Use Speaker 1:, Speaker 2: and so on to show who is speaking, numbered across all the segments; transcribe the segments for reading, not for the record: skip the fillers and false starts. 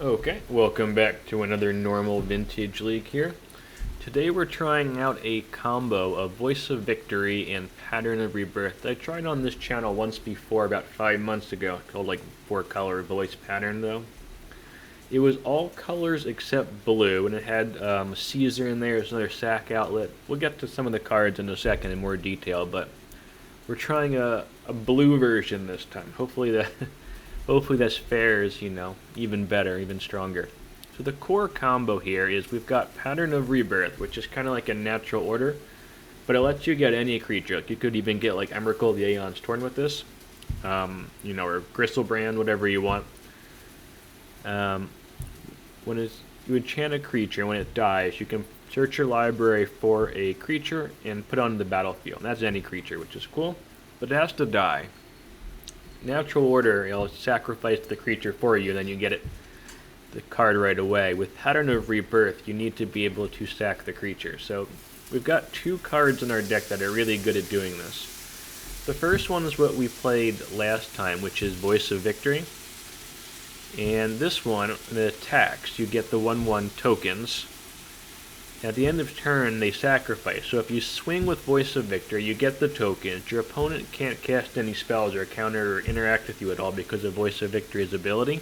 Speaker 1: Okay, welcome back to another normal Vintage League here. Today we're trying out a combo of Voice of Victory and Pattern of Rebirth. I tried on this channel once before, about 5 months ago, called like 4-color voice pattern though. It was all colors except blue, and it had Caesar in there, there's another sack outlet. We'll get to some of the cards in a second in more detail, but we're trying a blue version this time. Hopefully this fares, even better, even stronger. So the core combo here is we've got Pattern of Rebirth, which is kind of like a natural order, but it lets you get any creature. Like you could even get like Emrakul the Aeon's Torn with this, or Gristlebrand, whatever you want. You enchant a creature, when it dies, you can search your library for a creature and put it on the battlefield. And that's any creature, which is cool, but it has to die. Natural order, it'll sacrifice the creature for you, then you get the card right away. With Pattern of Rebirth, you need to be able to sack the creature. So we've got 2 cards in our deck that are really good at doing this. The first one is what we played last time, which is Voice of Victory. And this one, the attacks, you get the 1/1 tokens. At the end of turn, they sacrifice. So if you swing with Voice of Victory, you get the tokens. Your opponent can't cast any spells or counter or interact with you at all because of Voice of Victory's ability.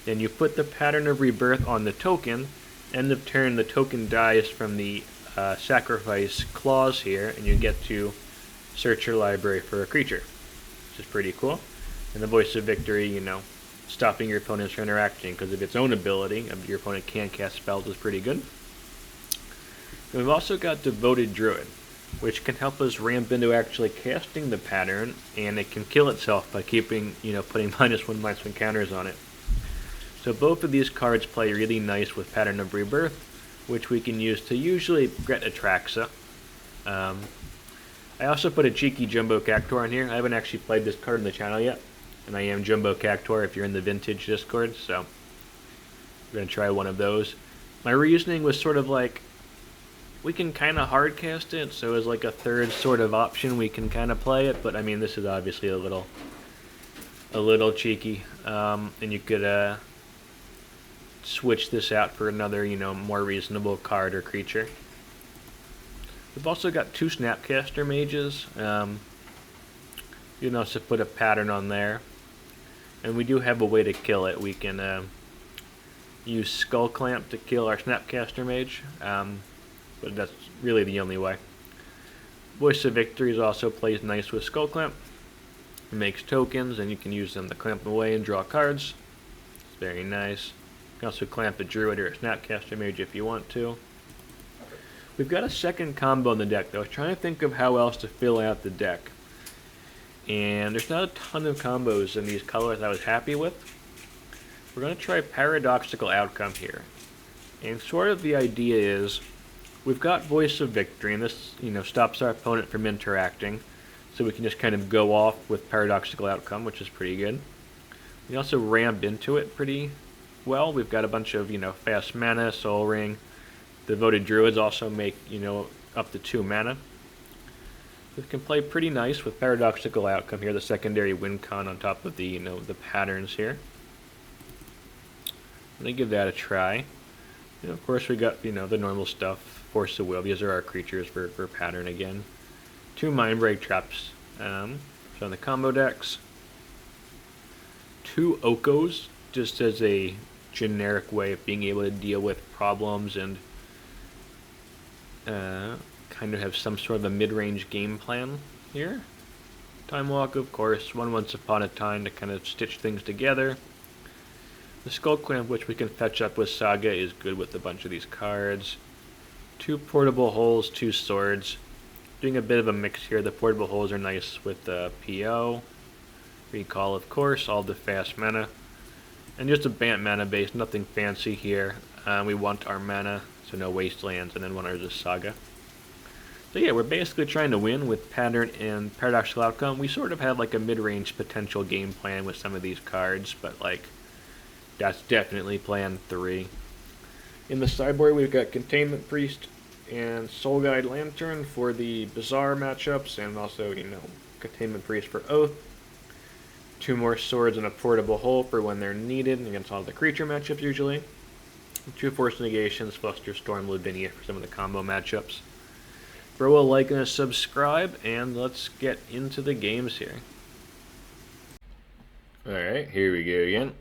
Speaker 1: Then you put the Pattern of Rebirth on the token. End of turn, the token dies from the sacrifice clause here, and you get to search your library for a creature, which is pretty cool. And the Voice of Victory, stopping your opponents from interacting because of its own ability. Your opponent can't cast spells is pretty good. And we've also got Devoted Druid, which can help us ramp into actually casting the pattern, and it can kill itself by keeping, putting -1/-1 counters on it. So both of these cards play really nice with Pattern of Rebirth, which we can use to usually get Atraxa. I also put a cheeky Jumbo Cactuar in here. I haven't actually played this card on the channel yet, and I am Jumbo Cactuar if you're in the Vintage Discord, so we're going to try one of those. My reasoning was sort of like, we can kind of hard cast it, so as like a third sort of option we can kind of play it, but I mean this is obviously a little cheeky, and you could switch this out for another more reasonable card or creature. We've also got 2 Snapcaster Mages. You can also put a pattern on there, and we do have a way to kill it. We can use Skullclamp to kill our Snapcaster Mage. But that's really the only way. Voice of Victory also plays nice with Skullclamp. It makes tokens, and you can use them to clamp away and draw cards. It's very nice. You can also clamp a Druid or a Snapcaster Mage if you want to. We've got a second combo in the deck, though. I was trying to think of how else to fill out the deck. And there's not a ton of combos in these colors I was happy with. We're going to try Paradoxical Outcome here. And sort of the idea is, we've got Voice of Victory, and this, stops our opponent from interacting, so we can just kind of go off with Paradoxical Outcome, which is pretty good. We also ramp into it pretty well. We've got a bunch of, fast mana, Soul Ring. Devoted Druids also make, up to 2 mana. We can play pretty nice with Paradoxical Outcome here, the secondary win con on top of the, the patterns here. I'm going to give that a try. Of course, we got, the normal stuff. Force of Will. These are our creatures for pattern again. 2 Mindbreak Traps. So on the combo decks. 2 Okos, just as a generic way of being able to deal with problems and kind of have some sort of a mid-range game plan here. Time Walk, of course. Once Upon a Time to kind of stitch things together. The Skullclamp, which we can fetch up with Saga, is good with a bunch of these cards. 2 Portable Holes, 2 Swords. Doing a bit of a mix here. The Portable Holes are nice with the PO. Recall, of course, all the fast mana. And just a Bant mana base, nothing fancy here. We want our mana, so no Wastelands, and then one Urza Saga. So yeah, we're basically trying to win with Pattern and Paradoxical Outcome. We sort of have like a mid-range potential game plan with some of these cards, but like, that's definitely plan 3. In the sideboard, we've got Containment Priest and Soul Guide Lantern for the bizarre matchups, and also, Containment Priest for Oath. 2 more swords and a portable hole for when they're needed against all the creature matchups usually. 2 Force Negations, Fluster, Storm, Lavinia for some of the combo matchups. Throw a like and a subscribe, and let's get into the games here. Alright, here we go again.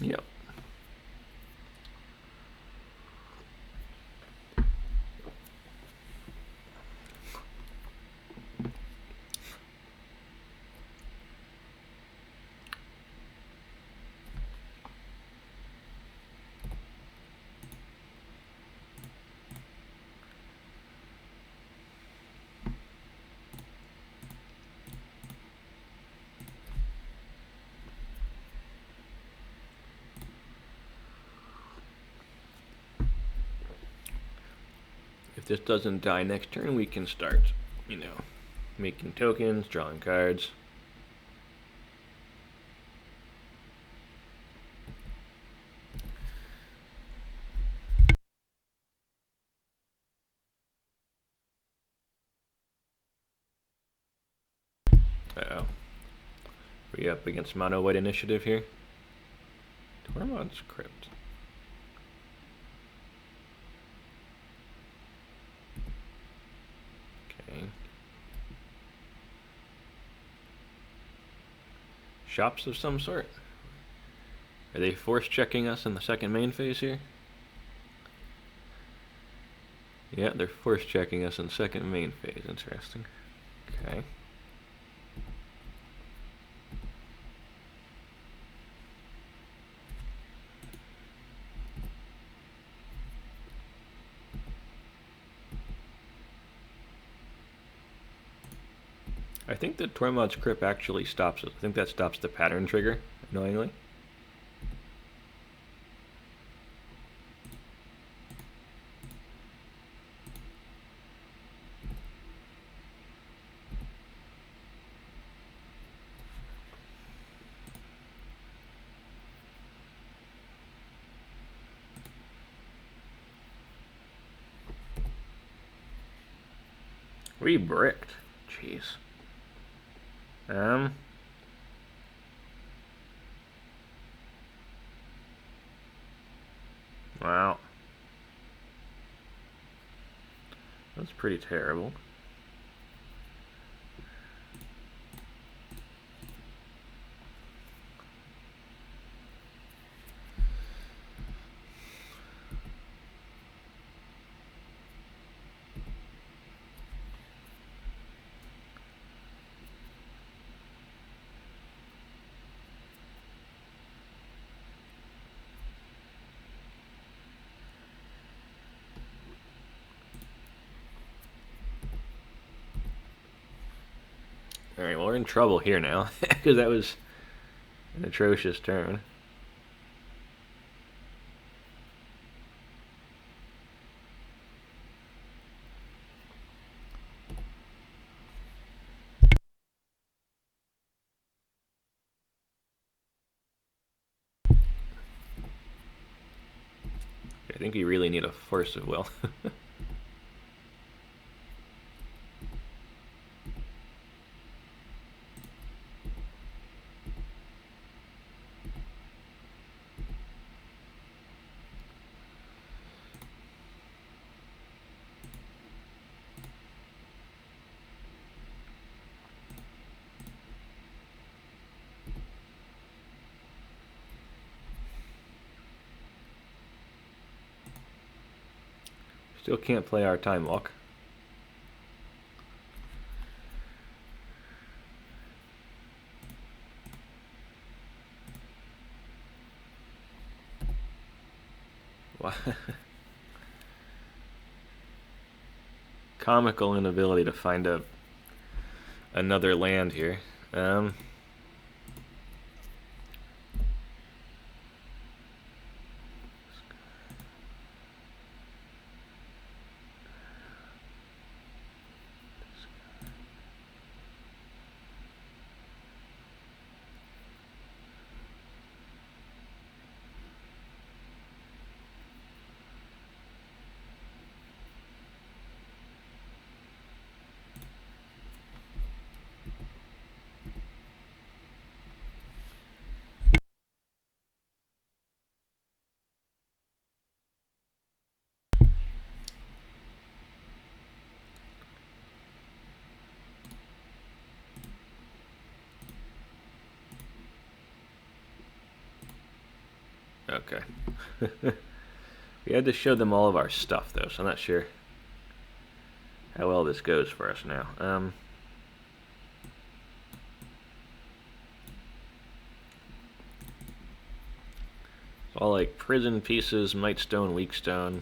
Speaker 1: Yep. If this doesn't die next turn, we can start, you know, making tokens, drawing cards. Uh-oh. We up against Mono White Initiative here? Tormod's Crypt. Okay. Shops of some sort. Are they force checking us in the second main phase here? Yeah, they're force checking us in second main phase. Interesting. Okay. I think the Tormod's Crypt actually stops it. I think that stops the pattern trigger, annoyingly. We bricked. Jeez. Wow. That's pretty terrible. Alright, well, we're in trouble here now, because that was an atrocious turn. I think we really need a Force of Will. Still can't play our Time Walk. Comical inability to find another land here. Okay. We had to show them all of our stuff, though, so I'm not sure how well this goes for us now. It's all like prison pieces, might stone, weak stone.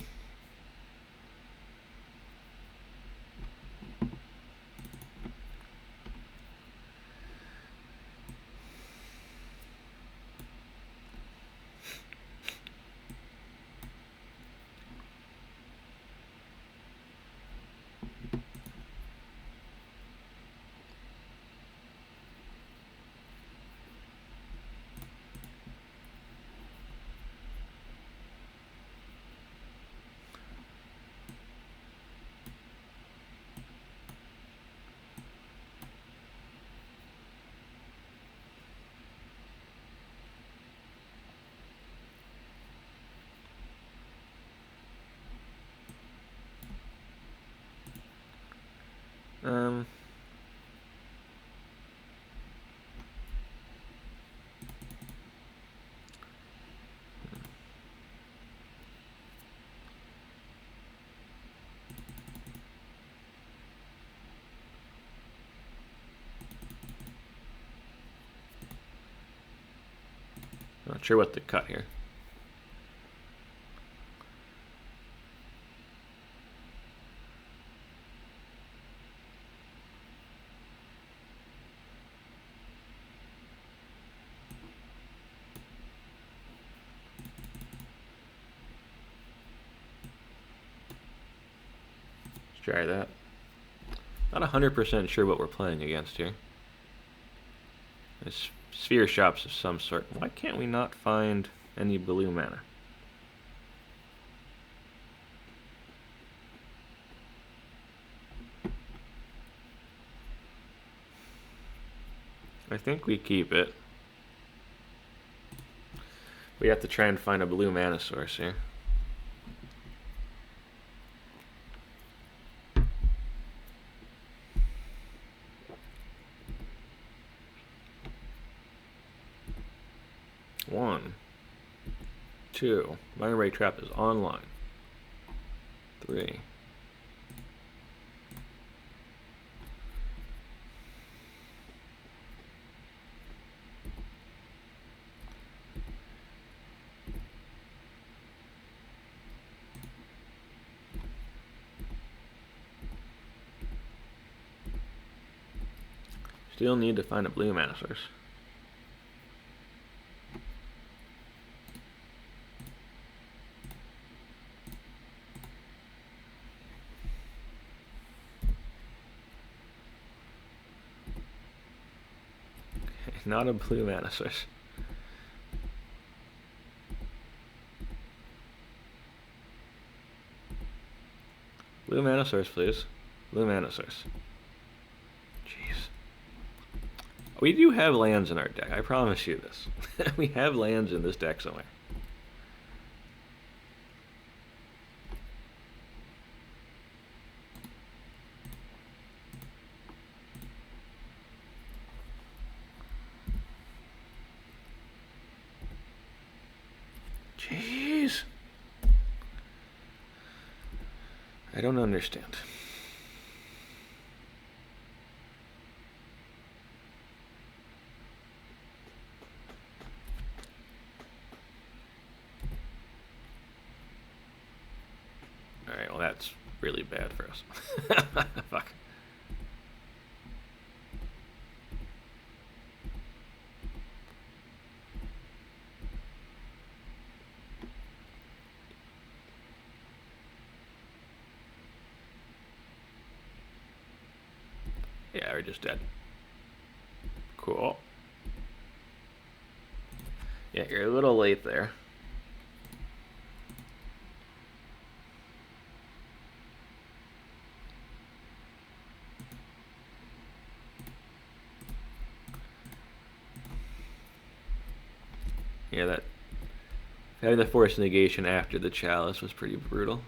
Speaker 1: Not sure what to cut here. Let's try that. Not 100% sure what we're playing against here. It's sphere shops of some sort. Why can't we not find any blue mana? I think we keep it. We have to try and find a blue mana source here. One, two. Mindbreak Trap is online. 3. Still need to find a blue mana source. Not a blue mana source. Blue mana source, please. Blue mana source. Jeez. We do have lands in our deck, I promise you this. We have lands in this deck somewhere. Jeez. I don't understand. Alright, well that's really bad for us. Fuck. Yeah, we're just dead. Cool. Yeah, you're a little late there. Yeah, that having the Force of Negation after the Chalice was pretty brutal.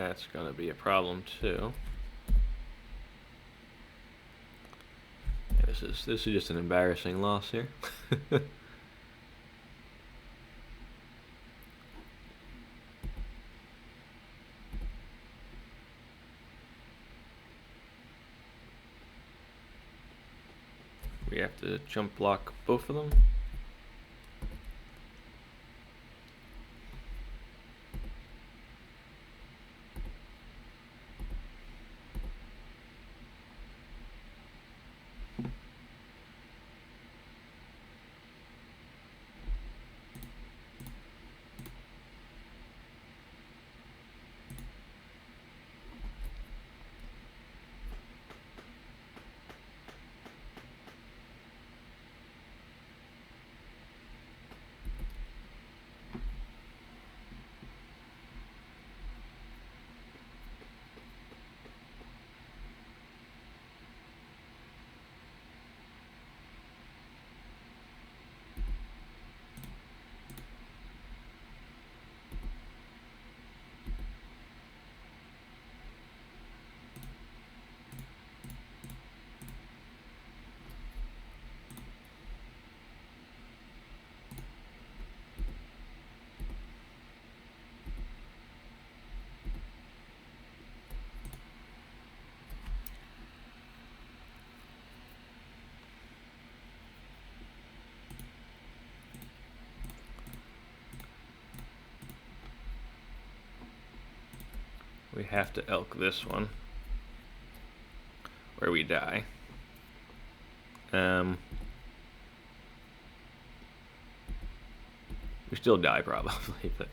Speaker 1: That's gonna be a problem too. Yeah, this is just an embarrassing loss here. We have to jump block both of them. We have to elk this one, or we die. We still die probably, but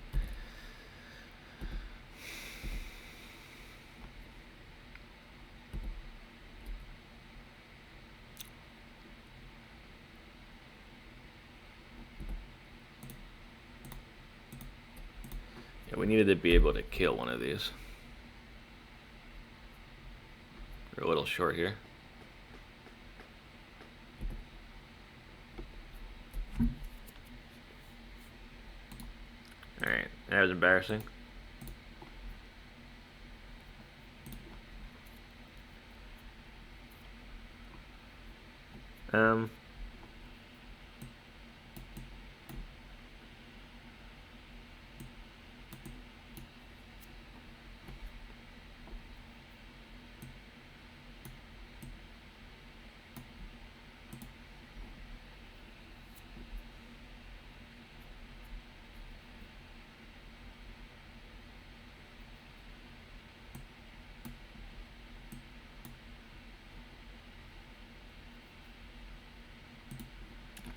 Speaker 1: yeah, we needed to be able to kill one of these. We're a little short here. Alright, that was embarrassing.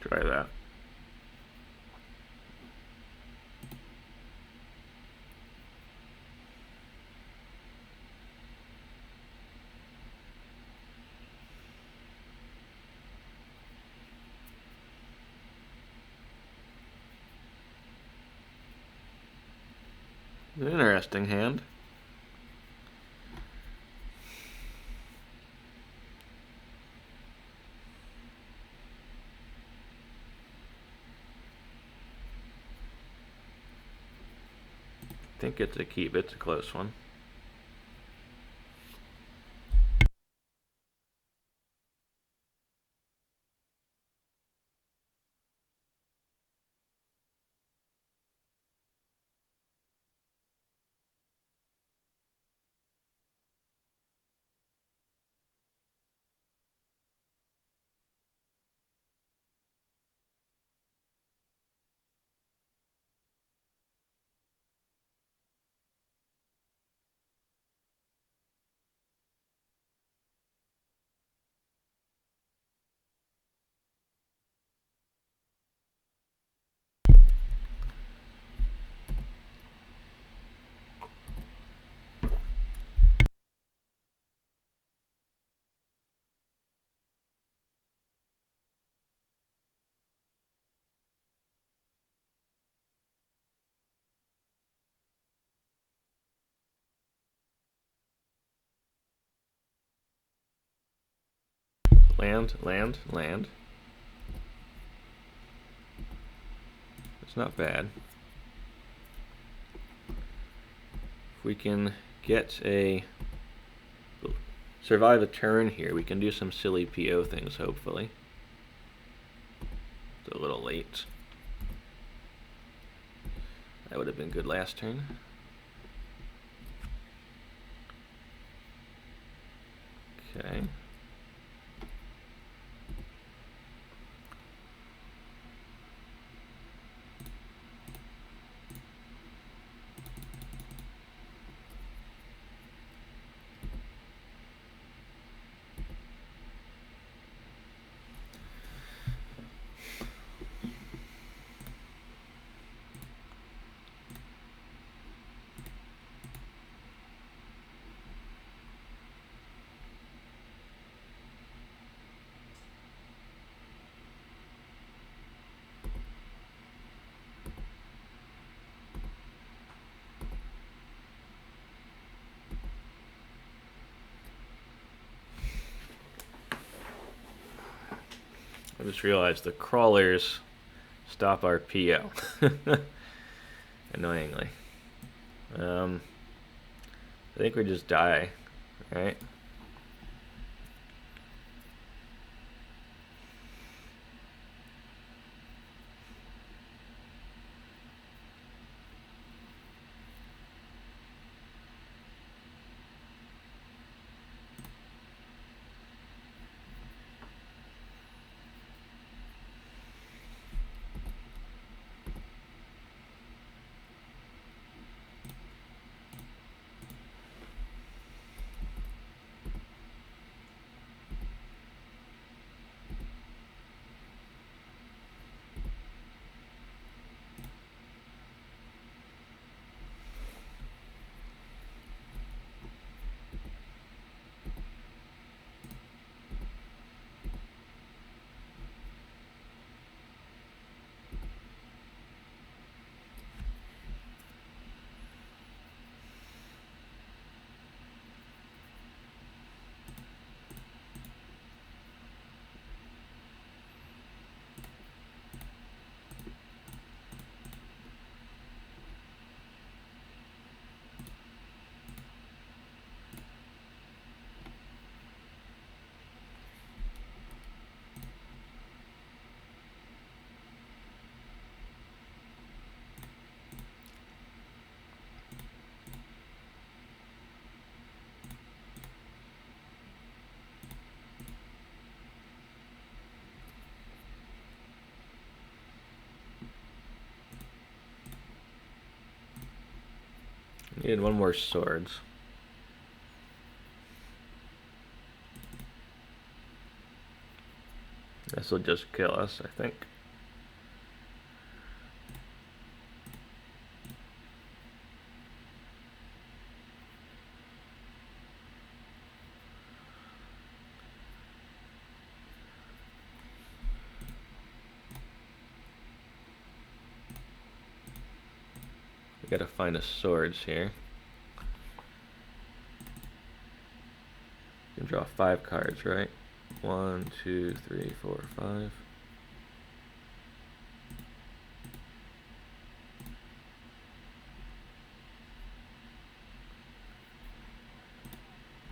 Speaker 1: Try that. An interesting hand. I think it's a keep. It's a close one. Land, land, land. It's not bad. If we can get a survive a turn here. We can do some silly PO things, hopefully. It's a little late. That would have been good last turn. Okay. I just realized the crawlers stop our PO. Annoyingly. I think we just die, right? Need one more swords. This will just kill us, I think. Gotta find us swords here. You can draw 5 cards, right? 1, 2, 3, 4, 5.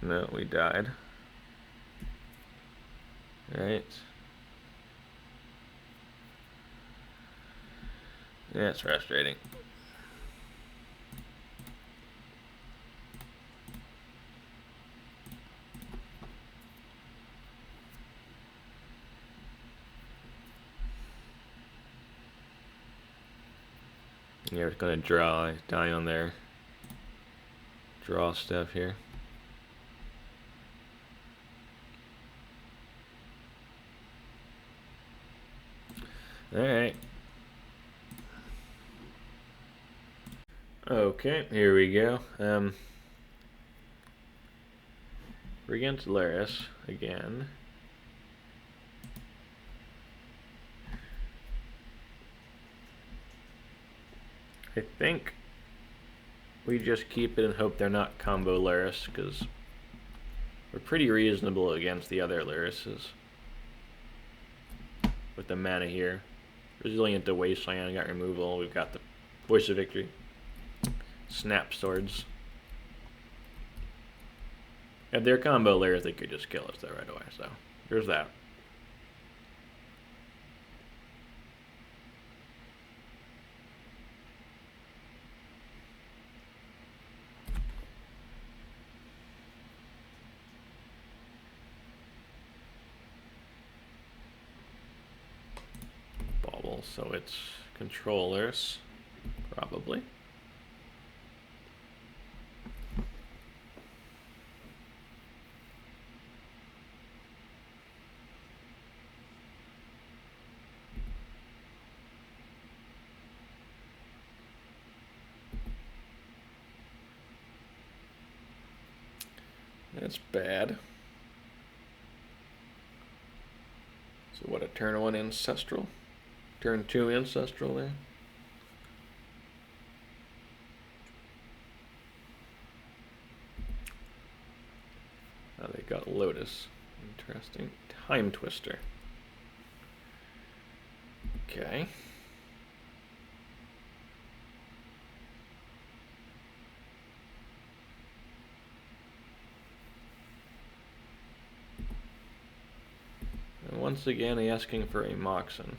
Speaker 1: No, we died. Right. Yeah, it's frustrating. Yeah, we're gonna draw, die on their draw stuff here. Alright. Okay, here we go. We're against Lurrus again. I think we just keep it and hope they're not combo Lurrus, because we're pretty reasonable against the other Lurruses. With the mana here. Resilient to Wasteland, got removal, we've got the Voice of Victory. Snap Swords. If they're combo layers, they could just kill us though right away. So there's that. Bauble, so it's controllers, probably. That's bad. So what, a turn 1 Ancestral? Turn 2 Ancestral there? Oh, they got Lotus. Interesting. Time Twister. Okay. And once again, asking for a Moxen.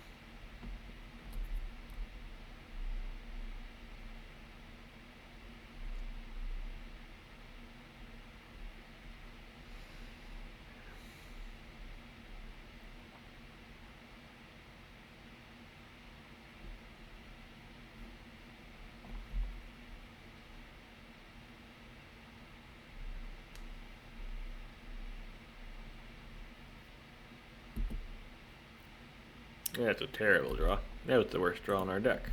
Speaker 1: Yeah, it's a terrible draw. That was the worst draw in our deck.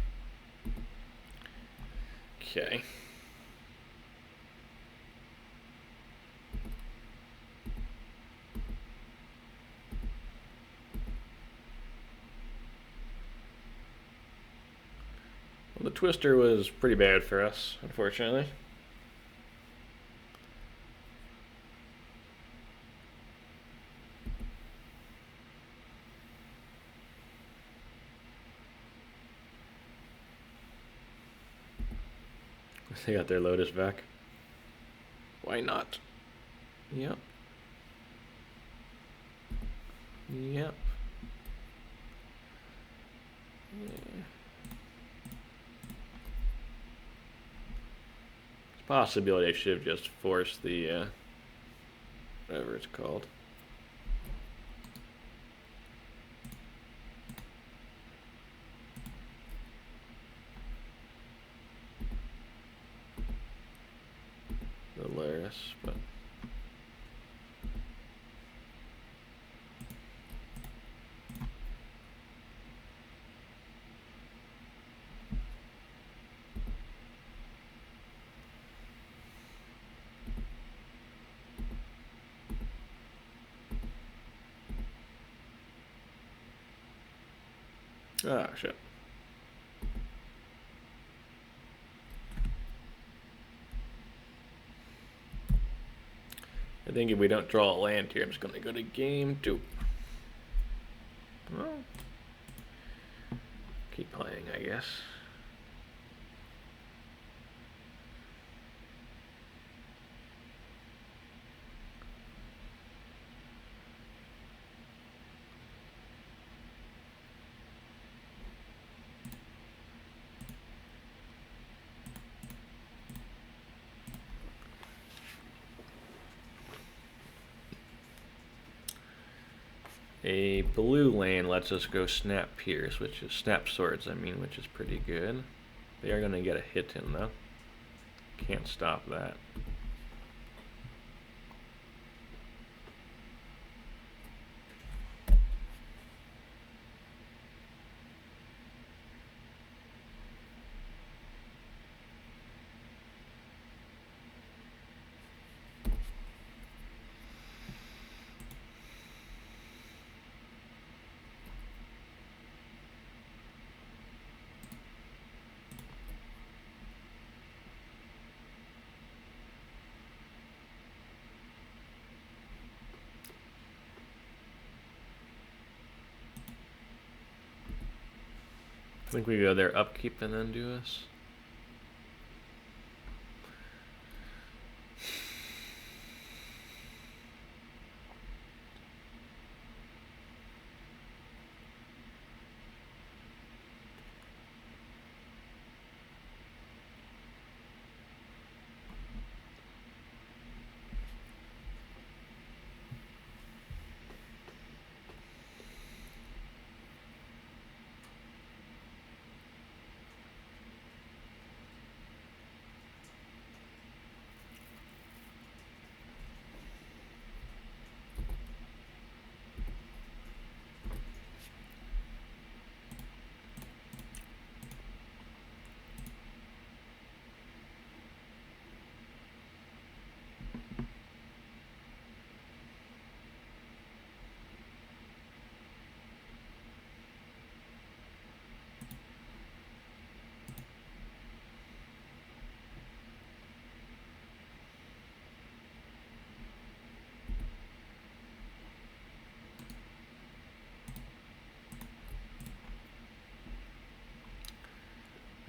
Speaker 1: Okay. Well, the Twister was pretty bad for us, unfortunately. They got their Lotus back. Why not? Yep. Yep. Yeah. It's a possibility I should have just forced the, whatever it's called. The Lurrus, but ah, shit. I think if we don't draw a land here, I'm just going to go to game 2. Well, keep playing, I guess. A blue lane lets us go Snap Pierce, which is Snap Swords, I mean, which is pretty good. They are going to get a hit in, though. Can't stop that. I think we go there upkeep and then do this.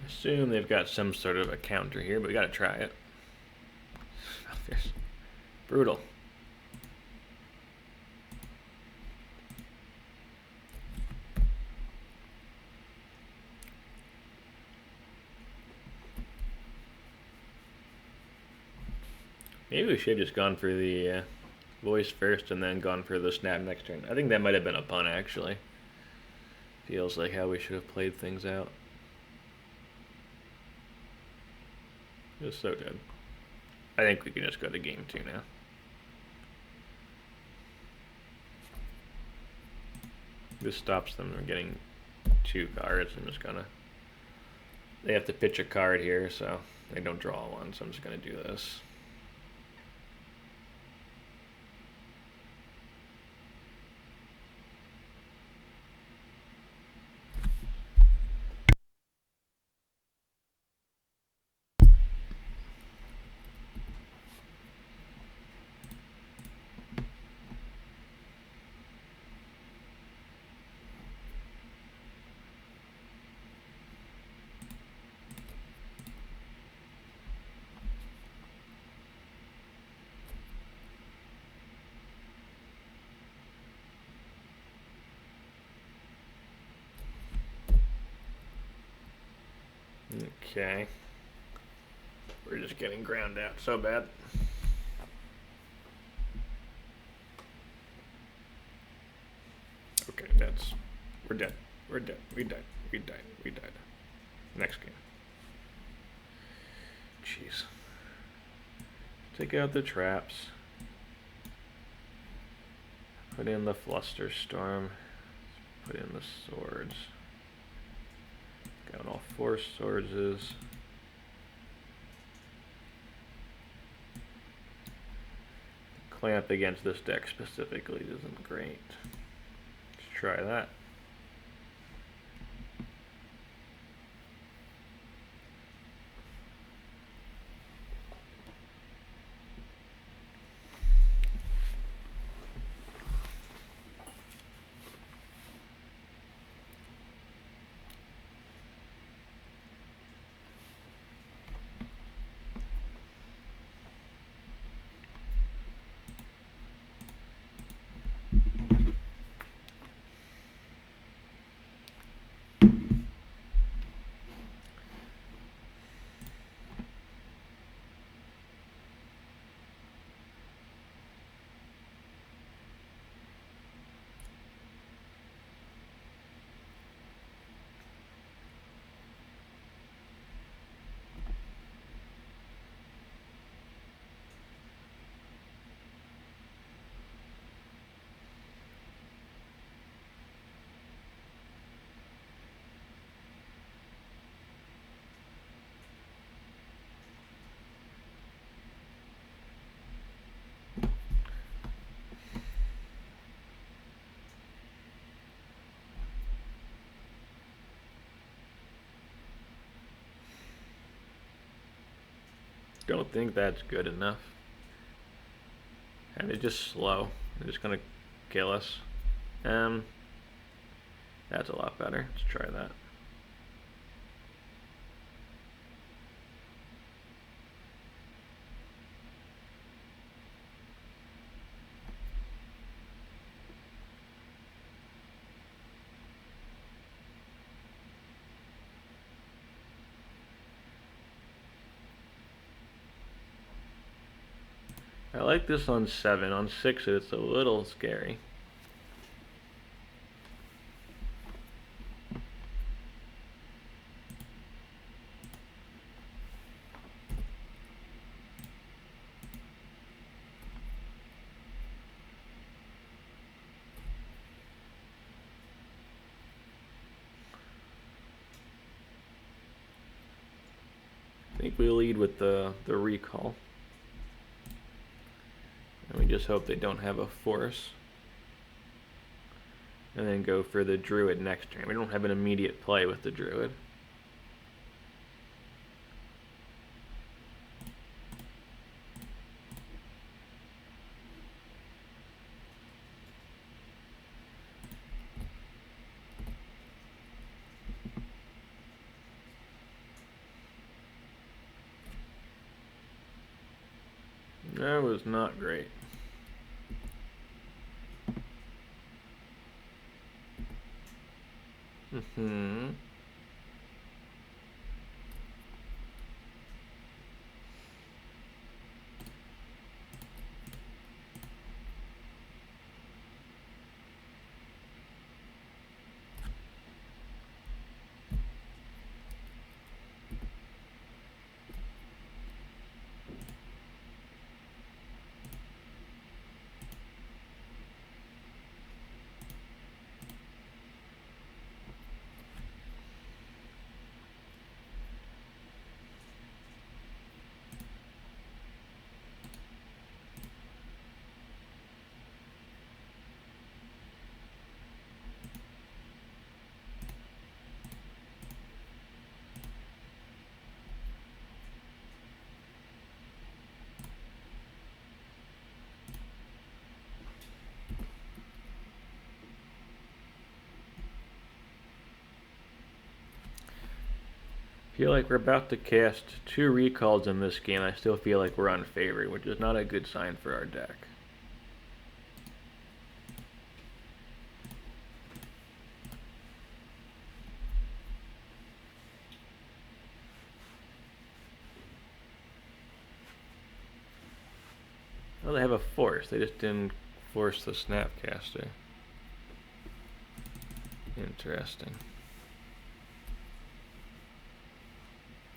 Speaker 1: Assume they've got some sort of a counter here, but we gotta try it. Brutal. Maybe we should have just gone for the voice first and then gone for the snap next turn. I think that might have been a pun, actually. Feels like how we should have played things out. It was so good. I think we can just go to game 2 now. This stops them from getting 2 cards. I'm just gonna... They have to pitch a card here, so they don't draw one, so I'm just gonna do this. Okay. We're just getting ground out so bad. Okay, that's... We're dead. We're dead. We died. We died. We died. Next game. Jeez. Take out the traps. Put in the Flusterstorm. Put in the swords. Got all 4 swords is. Clamp against this deck specifically isn't great. Let's try that. Don't think that's good enough. And it's just slow. They're just gonna kill us. That's a lot better. Let's try that. I like this on 7. On 6 it's a little scary. I think we lead with the recall. And we just hope they don't have a force. And then go for the druid next turn. We don't have an immediate play with the druid. That was not great. Mm-hmm. I feel like we're about to cast 2 recalls in this game. I still feel like we're unfavored, which is not a good sign for our deck. Well, they have a force. They just didn't force the Snapcaster. Interesting.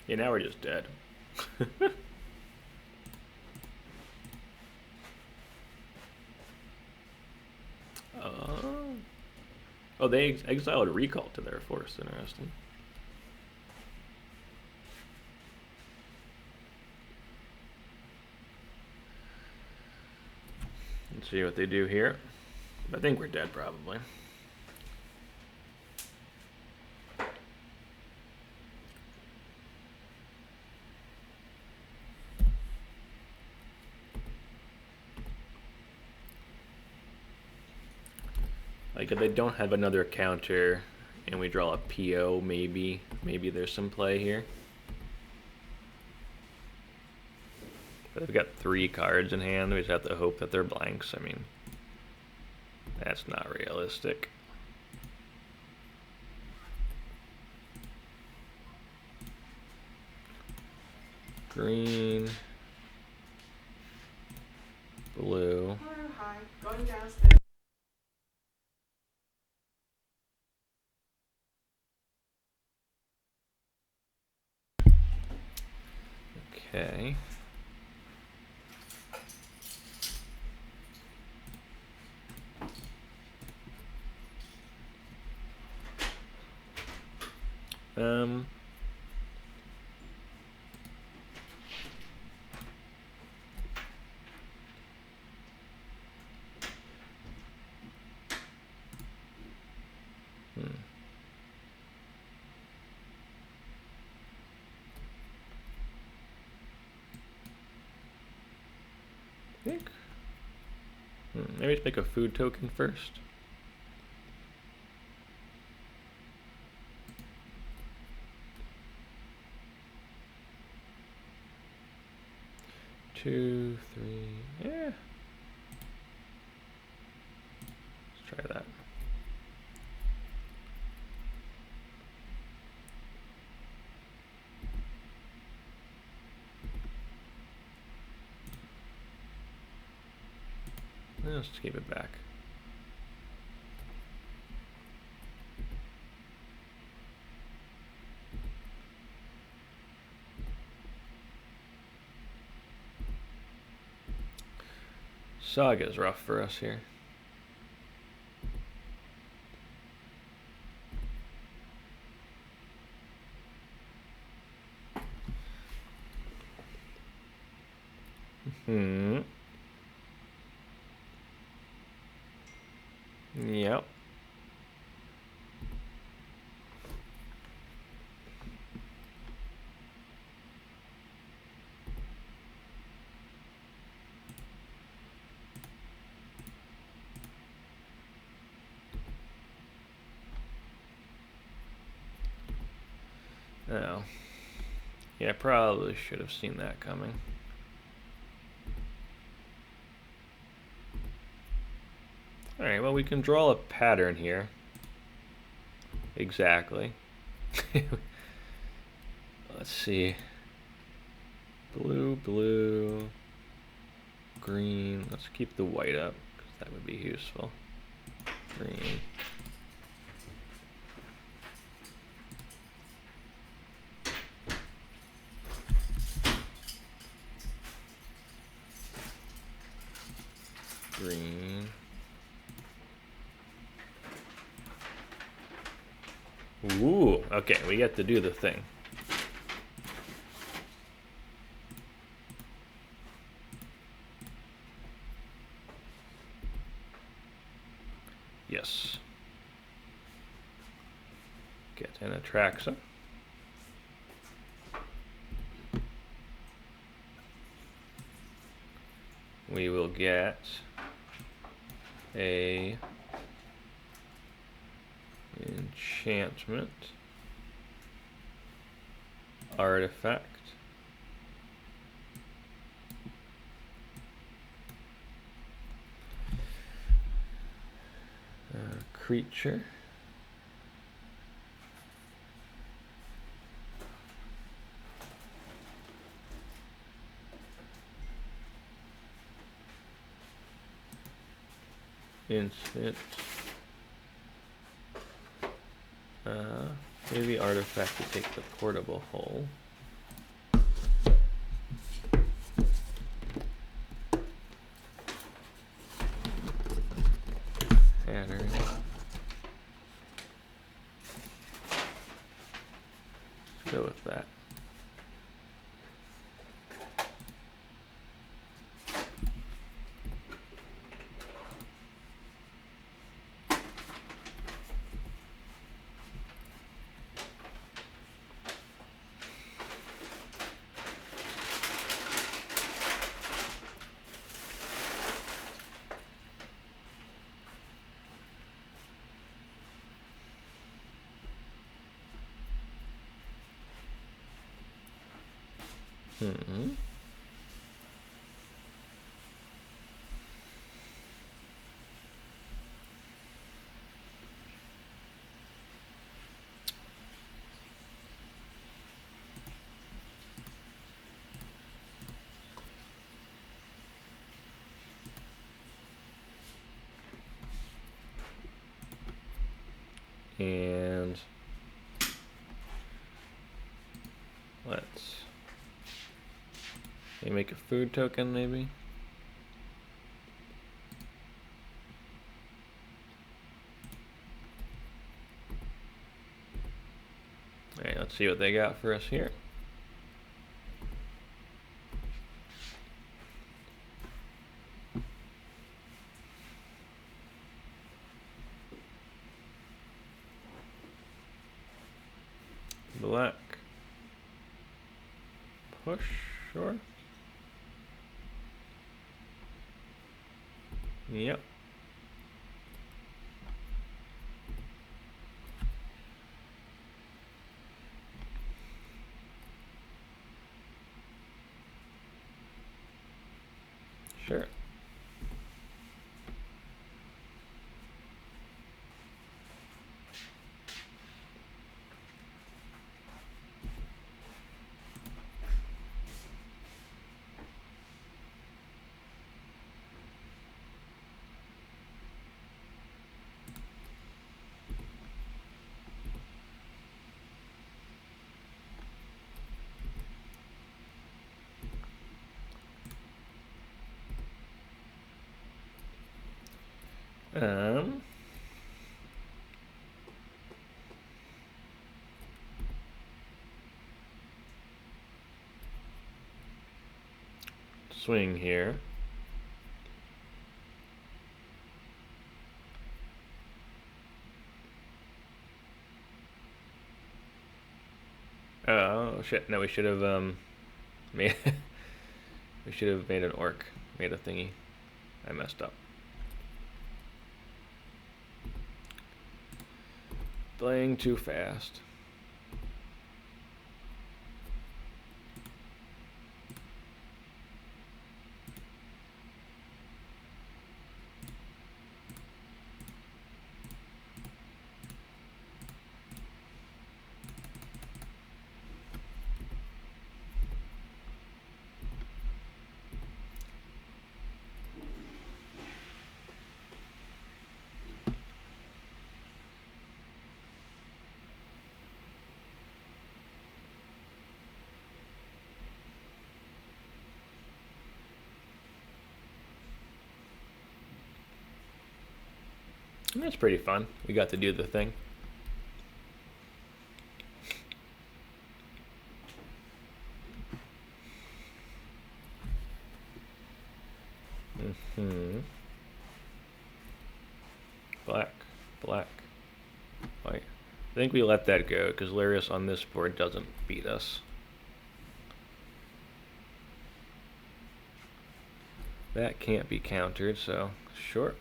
Speaker 1: Yeah, now we're just dead. Oh, they exiled Recall to their force. Interesting. Let's see what they do here. I think we're dead, probably. Like, if they don't have another counter and we draw a PO, maybe there's some play here. But they've got 3 cards in hand. We just have to hope that they're blanks. I mean, that's not realistic. Green. Blue.
Speaker 2: Hello, hi. Going downstairs.
Speaker 1: Okay. I think. Maybe just make a food token first. Two, 3, yeah. Let's try that. Let's keep it back. Saga's rough for us here. Yep. Oh. Yeah, probably should have seen that coming. Alright, well we can draw a pattern here. Exactly. Let's see. Blue, blue, green. Let's keep the white up, because that would be useful. Green. Green. Ooh, okay, we get to do the thing. Yes. Get an Atraxa. We will get a enchantment artifact. Creature. Instant. Maybe artifact to take the portable hull. Pattern. Let's go with that. Mm-hmm. And let's make a food token, maybe. All right, let's see what they got for us here. Black. Push, sure. Yep. Sure. Um, Swing here. Oh shit! No, we should have made we should have made an orc, made a thingy. I messed up. Playing too fast. And that's pretty fun. We got to do the thing. Black, black, white. I think we let that go because Lurrus on this board doesn't beat us. That can't be countered, so sure.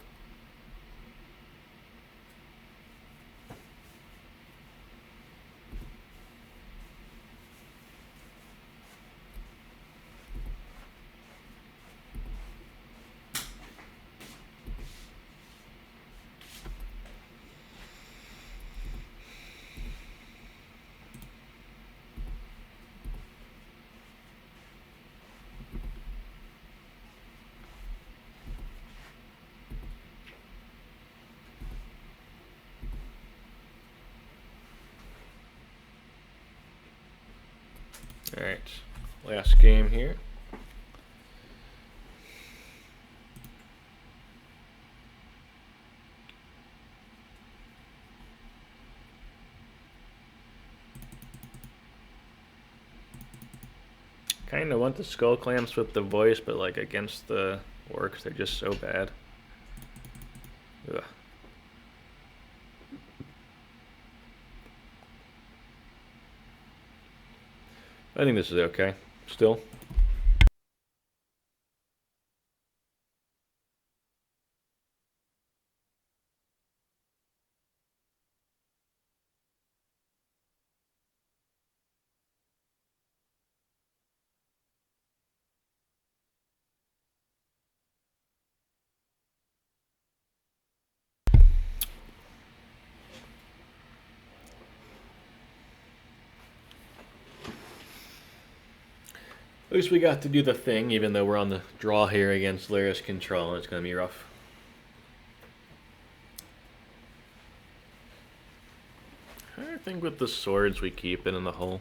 Speaker 1: Alright, last game here. Kinda want the Skullclamps with the voice, but like against the orcs, they're just so bad. Ugh. I think this is okay, still. At least we got to do the thing, even though we're on the draw here against Lurrus Control. It's going to be rough. I think with the swords we keep it in the hole.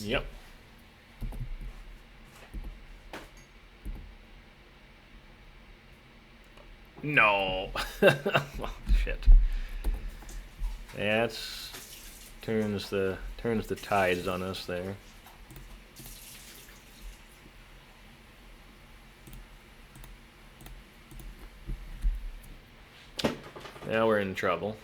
Speaker 1: Yep. No. Oh, shit. That's turns the tides on us there. Now we're in trouble.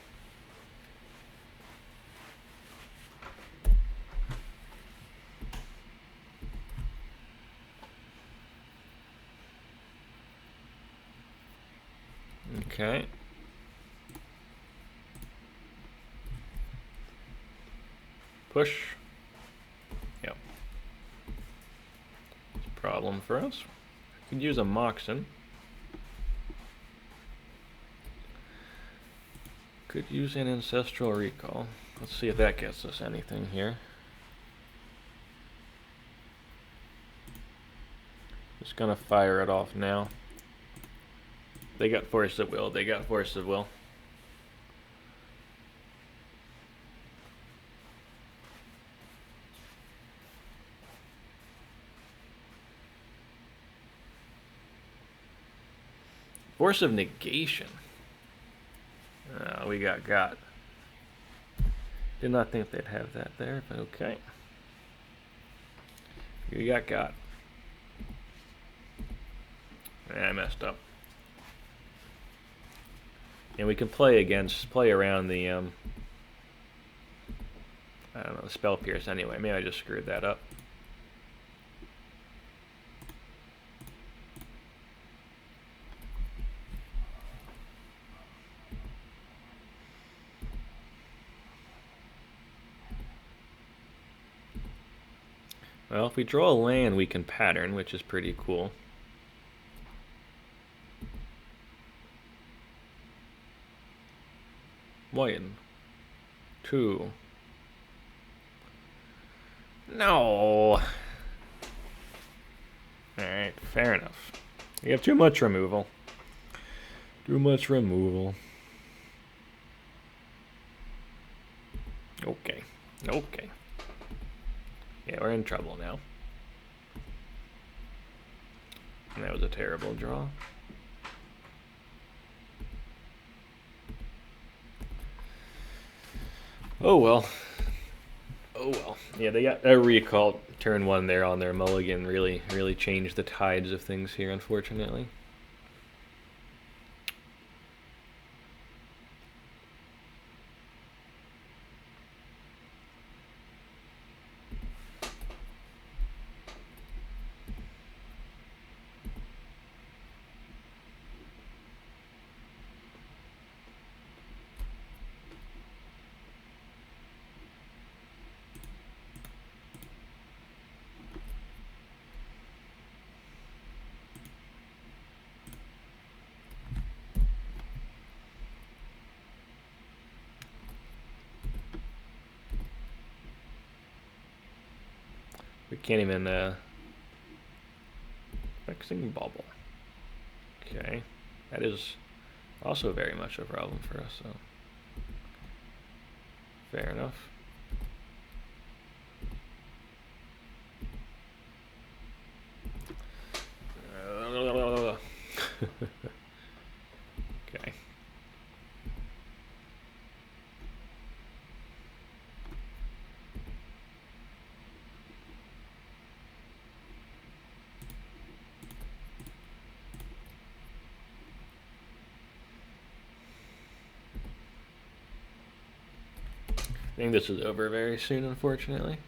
Speaker 1: Okay. Push. Yep. It's a problem for us. Could use a Moxen. Could use an Ancestral Recall. Let's see if that gets us anything here. Just gonna fire it off now. They got Force of Will. They got Force of Will. Force of Negation. We got. Did not think they'd have that there, but okay. We got. I messed up. And we can play around the, I don't know, the Spell Pierce anyway. Maybe I just screwed that up. Well, if we draw a land, we can pattern, which is pretty cool. One, two. No. Alright, fair enough. You have too much removal. Too much removal. Okay. Okay. Yeah, we're in trouble now. And that was a terrible draw. Oh well. Oh well. Yeah, they got a recall turn 1 there on their mulligan. Really changed the tides of things here, unfortunately. We can't even, Vexing Bubble. Okay. That is also very much a problem for us, so. Fair enough. Okay. I think this is over very soon, unfortunately.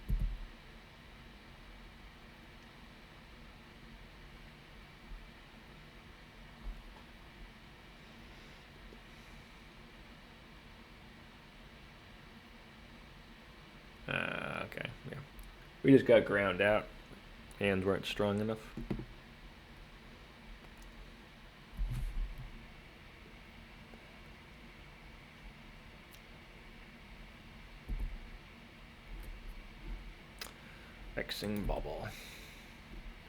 Speaker 1: Okay, yeah. We just got ground out. Hands weren't strong enough. Vexing Bubble.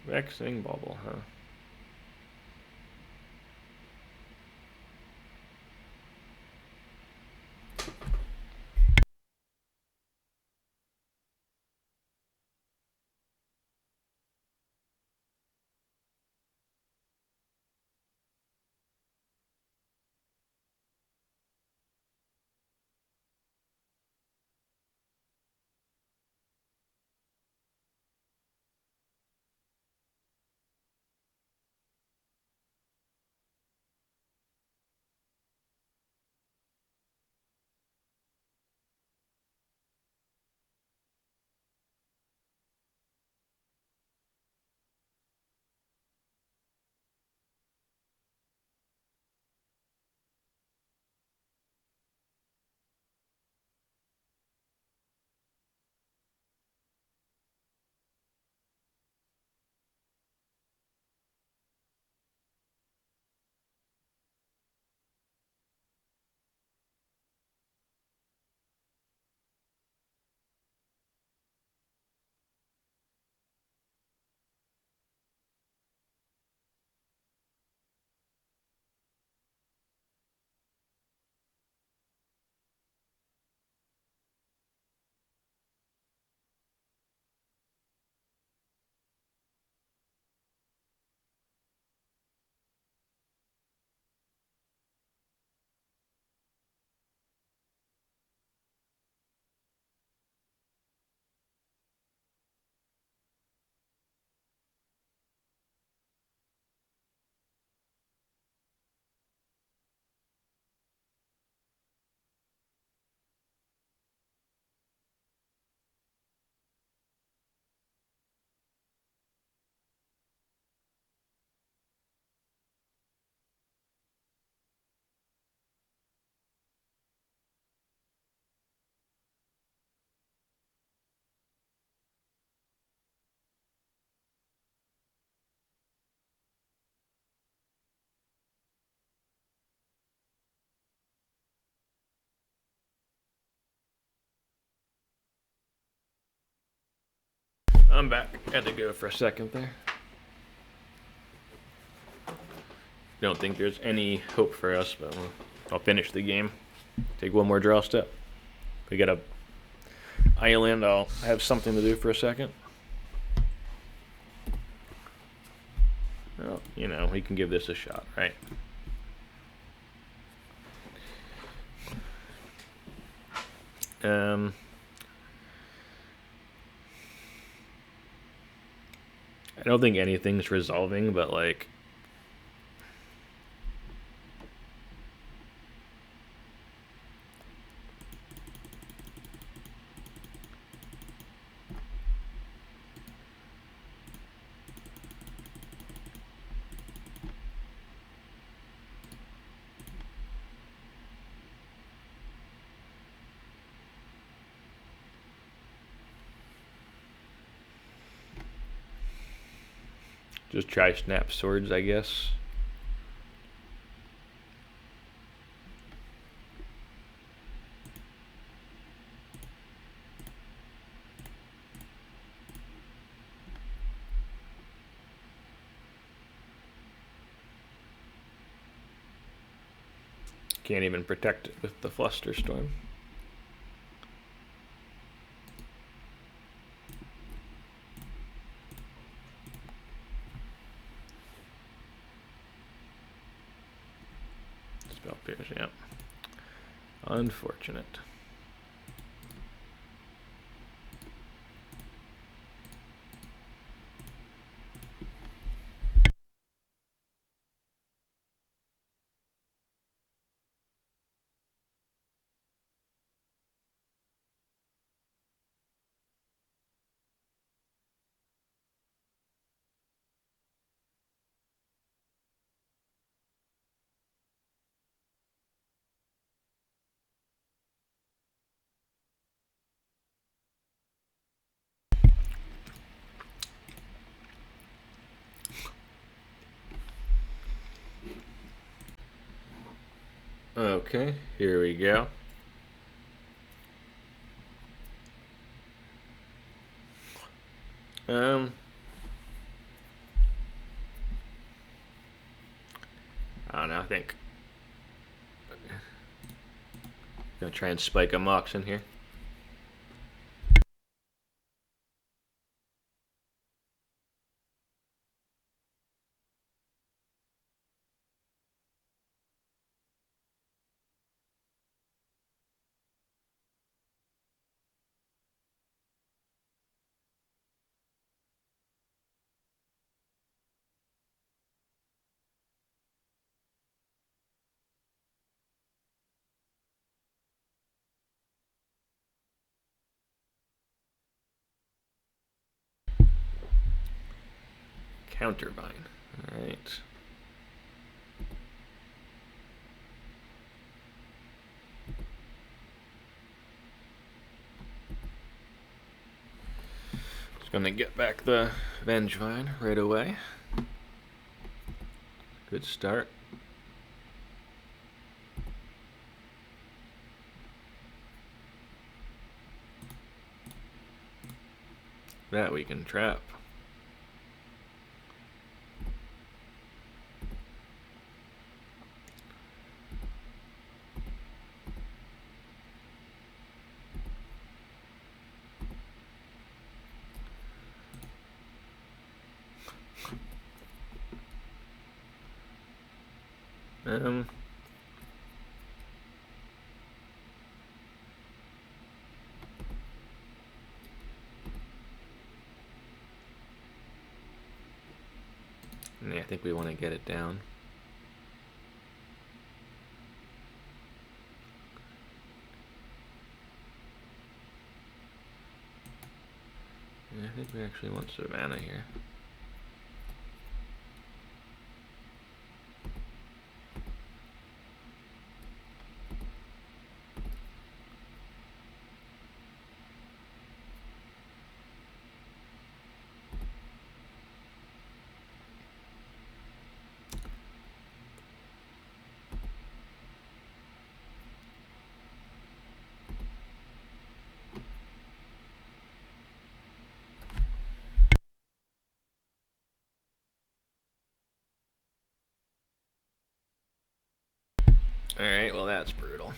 Speaker 1: Vexing Bubble, huh? I'm back. Had to go for a second there. don't think there's any hope for us, but I'll finish the game. Take one more draw step. We got a island. I'll have something to do for a second. Well, you know, we can give this a shot, right? I don't think anything's resolving, but like just try snap swords, I guess. Can't even protect it with the Flusterstorm. Spell pierce, yeah. Unfortunate. Okay, here we go. I don't know, I think gonna try and spike a Mox in here. Countervine. Alright. Just gonna get back the Vengevine right away. Good start. That we can trap. Yeah, I think we want to get it down. Yeah, I think we actually want Savannah here. Alright, well that's brutal.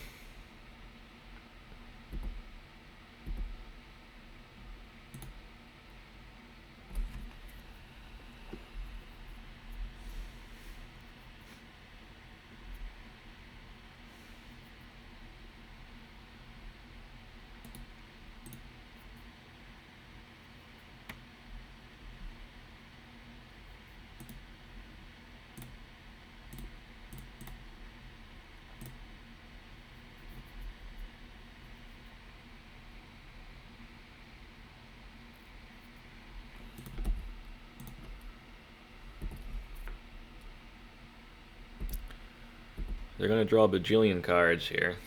Speaker 1: They're going to draw a bajillion cards here.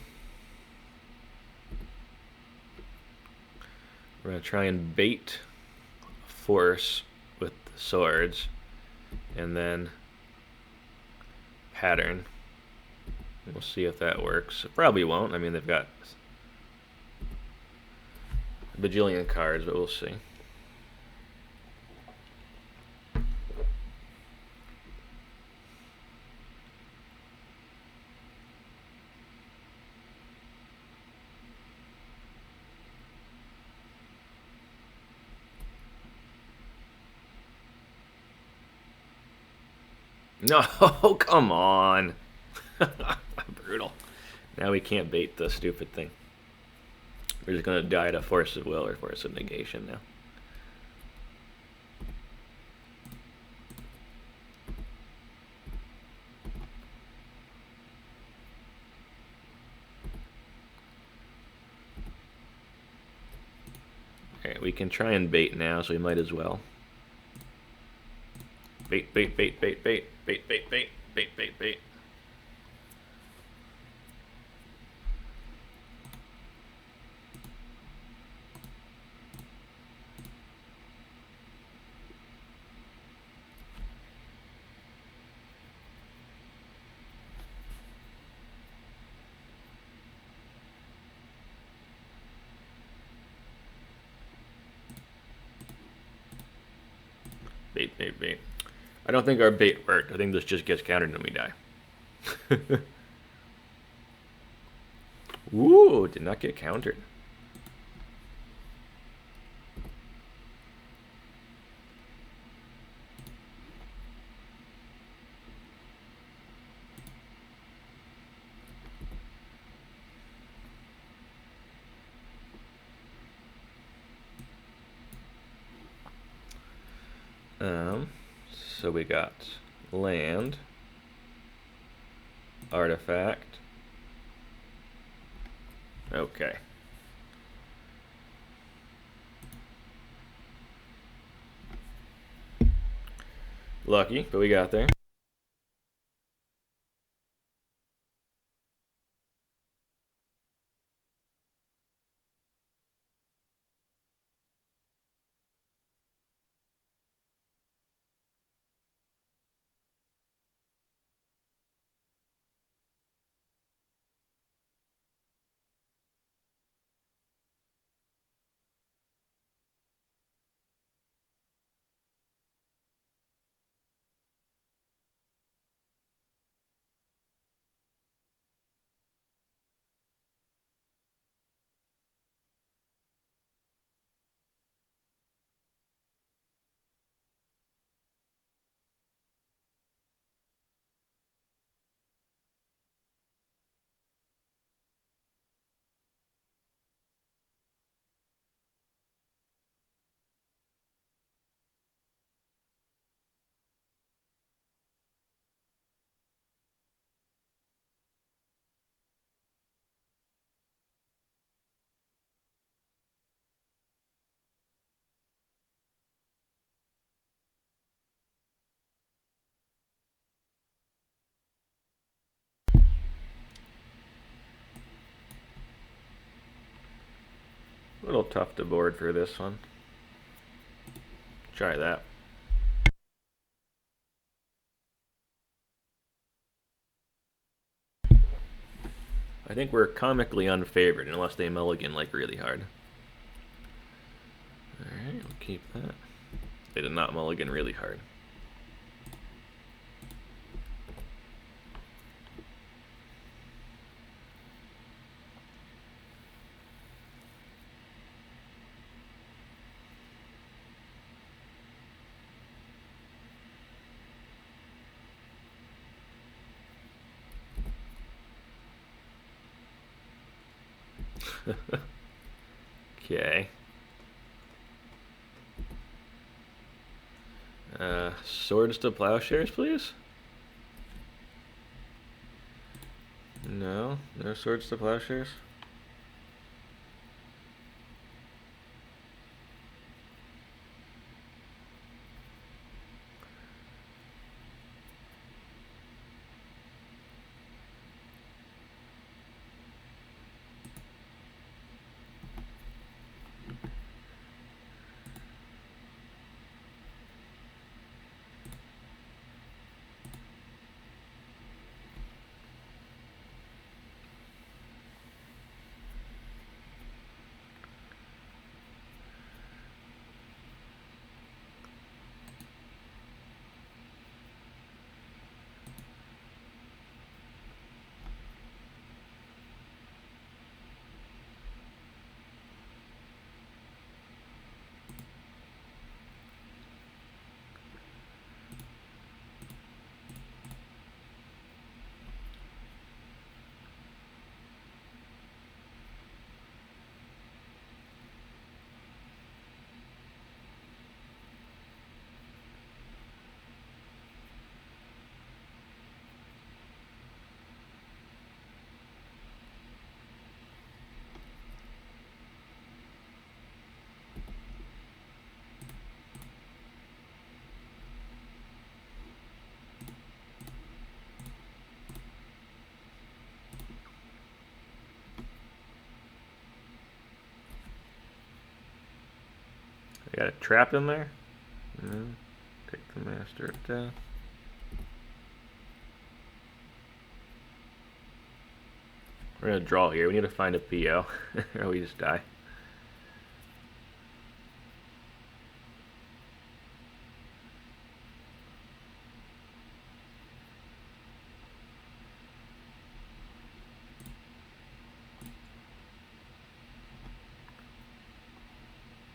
Speaker 1: We're going to try and bait Force with the swords, and then Pattern. We'll see if that works. It probably won't. I mean, they've got a bajillion cards, but we'll see. No, come on. Brutal. Now we can't bait the stupid thing. We're just going to die to Force of Will or Force of Negation now. Alright, we can try and bait now, so we might as well. Bait, bait, bait, bait, bait, bait, bait, bait, bait, bait, bait. Bait, bait, bait. I don't think our bait worked. I think this just gets countered and we die. Ooh, did not get countered. So we got land, artifact. Okay. Lucky, but we got there. A little tough to board for this one. Try that. I think we're comically unfavored unless they mulligan like really hard. Alright, we'll keep that. They did not mulligan really hard. Okay. Swords to Plowshares, please? No? No swords to Plowshares? I got a trap in there. No. Take the Master of Death. We're gonna draw here. We need to find a PO, or we just die.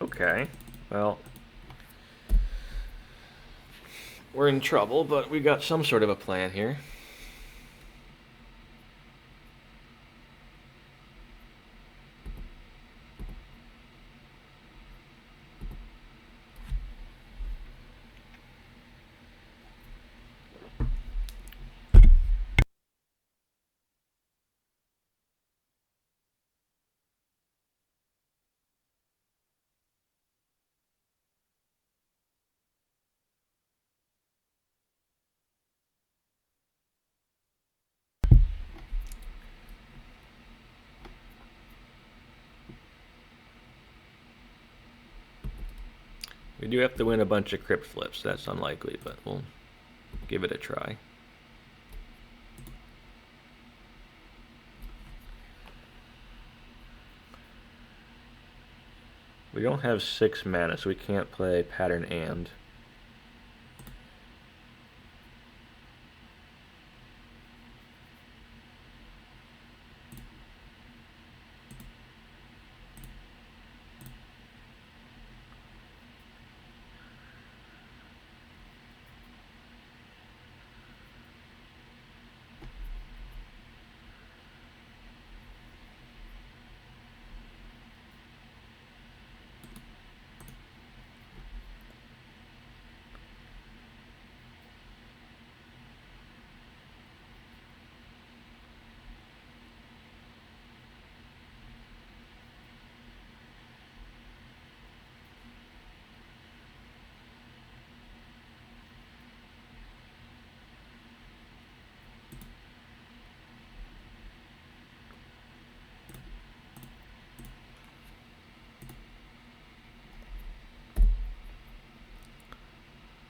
Speaker 1: Okay, well, we're in trouble, but we got some sort of a plan here. We do have to win a bunch of crypt flips. That's unlikely, but we'll give it a try. We don't have 6 mana, so we can't play Pattern and.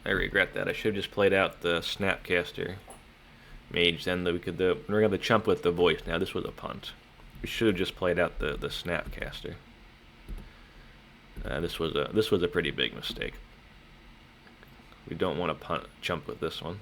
Speaker 1: I regret that. I should have just played out the Snapcaster Mage. Then we're gonna have to chump with the voice. Now this was a punt. We should have just played out the Snapcaster. This was a pretty big mistake. We don't want to chump with this one.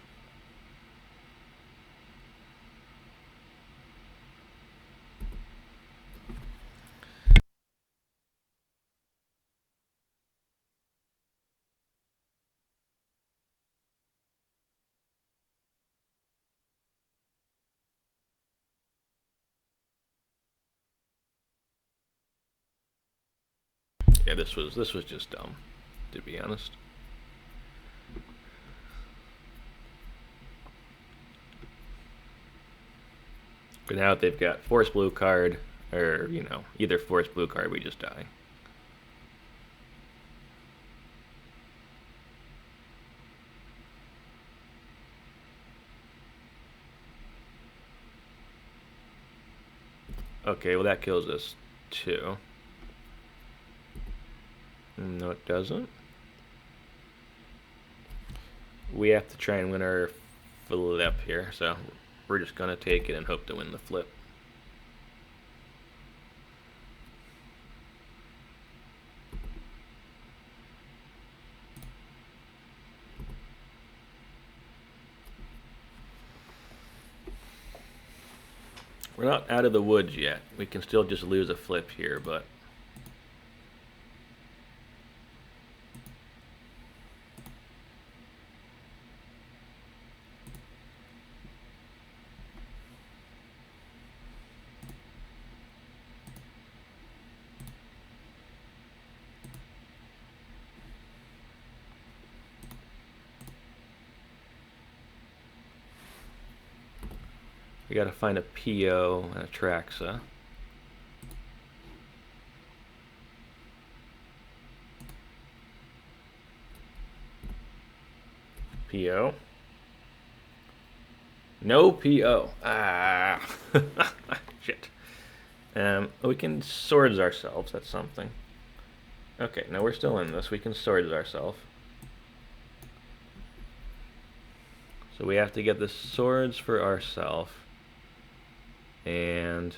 Speaker 1: Yeah, this was just dumb, to be honest. But now that they've got force blue card, or you know, either force blue card, we just die. Okay, well that kills us too. No, it doesn't. We have to try and win our flip here, so we're just gonna take it and hope to win the flip. We're not out of the woods yet. We can still just lose a flip here, but we gotta find a PO and a Atraxa. PO. No PO. Ah. Shit. We can swords ourselves. That's something. Okay, now we're still in this. We can swords ourselves. So we have to get the swords for ourselves. And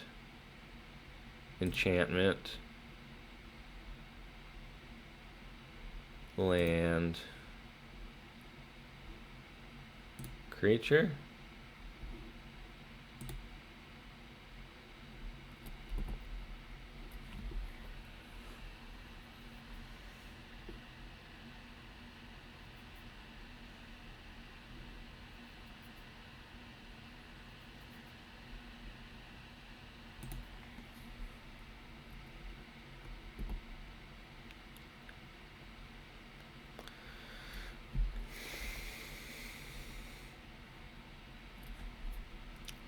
Speaker 1: enchantment. Land. Creature.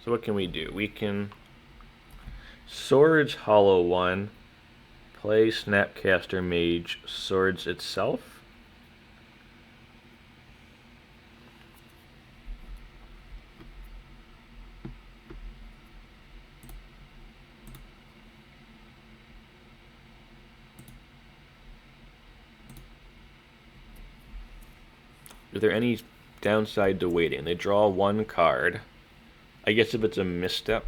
Speaker 1: So what can we do? We can Swords Hollow 1, play Snapcaster Mage, Swords itself. Is there any downside to waiting? They draw one card. I guess if it's a misstep.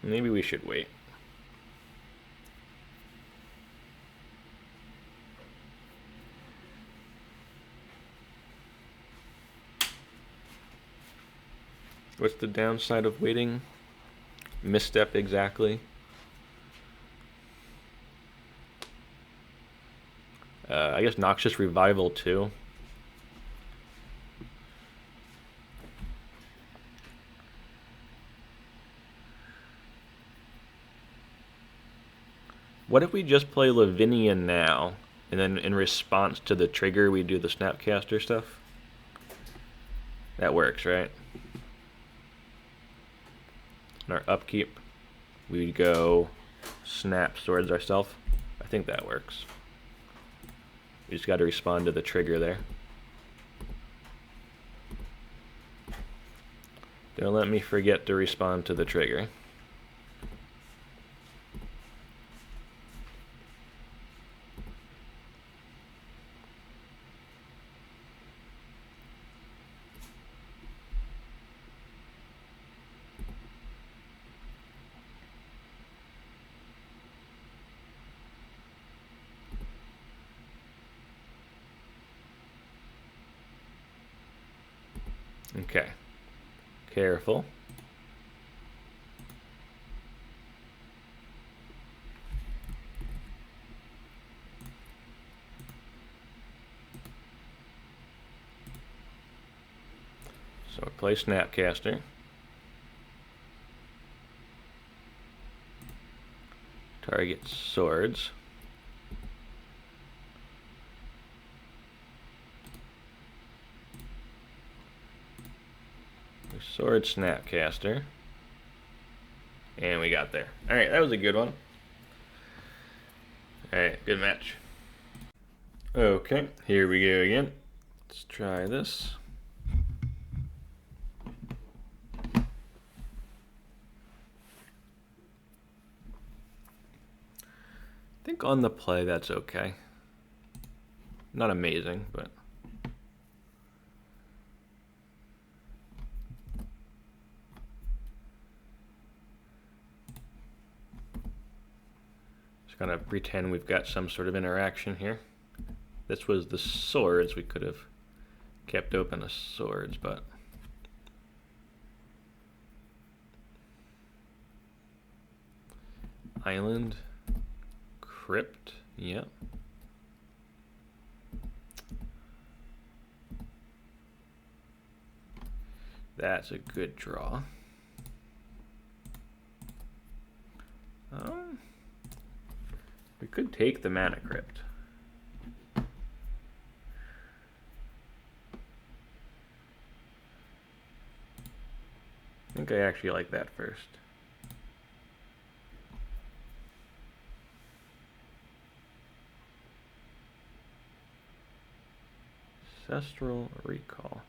Speaker 1: Maybe we should wait. What's the downside of waiting? Misstep exactly. I guess Noxious Revival too. What if we just play Lavinia now, and then in response to the trigger we do the Snapcaster stuff? That works, right? In our upkeep, we go snap swords ourselves. I think that works. We just got to respond to the trigger there. Don't let me forget to respond to the trigger. Okay, careful. So we play Snapcaster. Target swords. Sword Snapcaster. And we got there. Alright, that was a good one. Alright, good match. Okay, here we go again. Let's try this. I think on the play that's okay. Not amazing, but just gonna pretend we've got some sort of interaction here. This was the swords. We could have kept open the swords, but Island Crypt, yep. That's a good draw. We could take the Mana Crypt. I think I actually like that first. Ancestral Recall.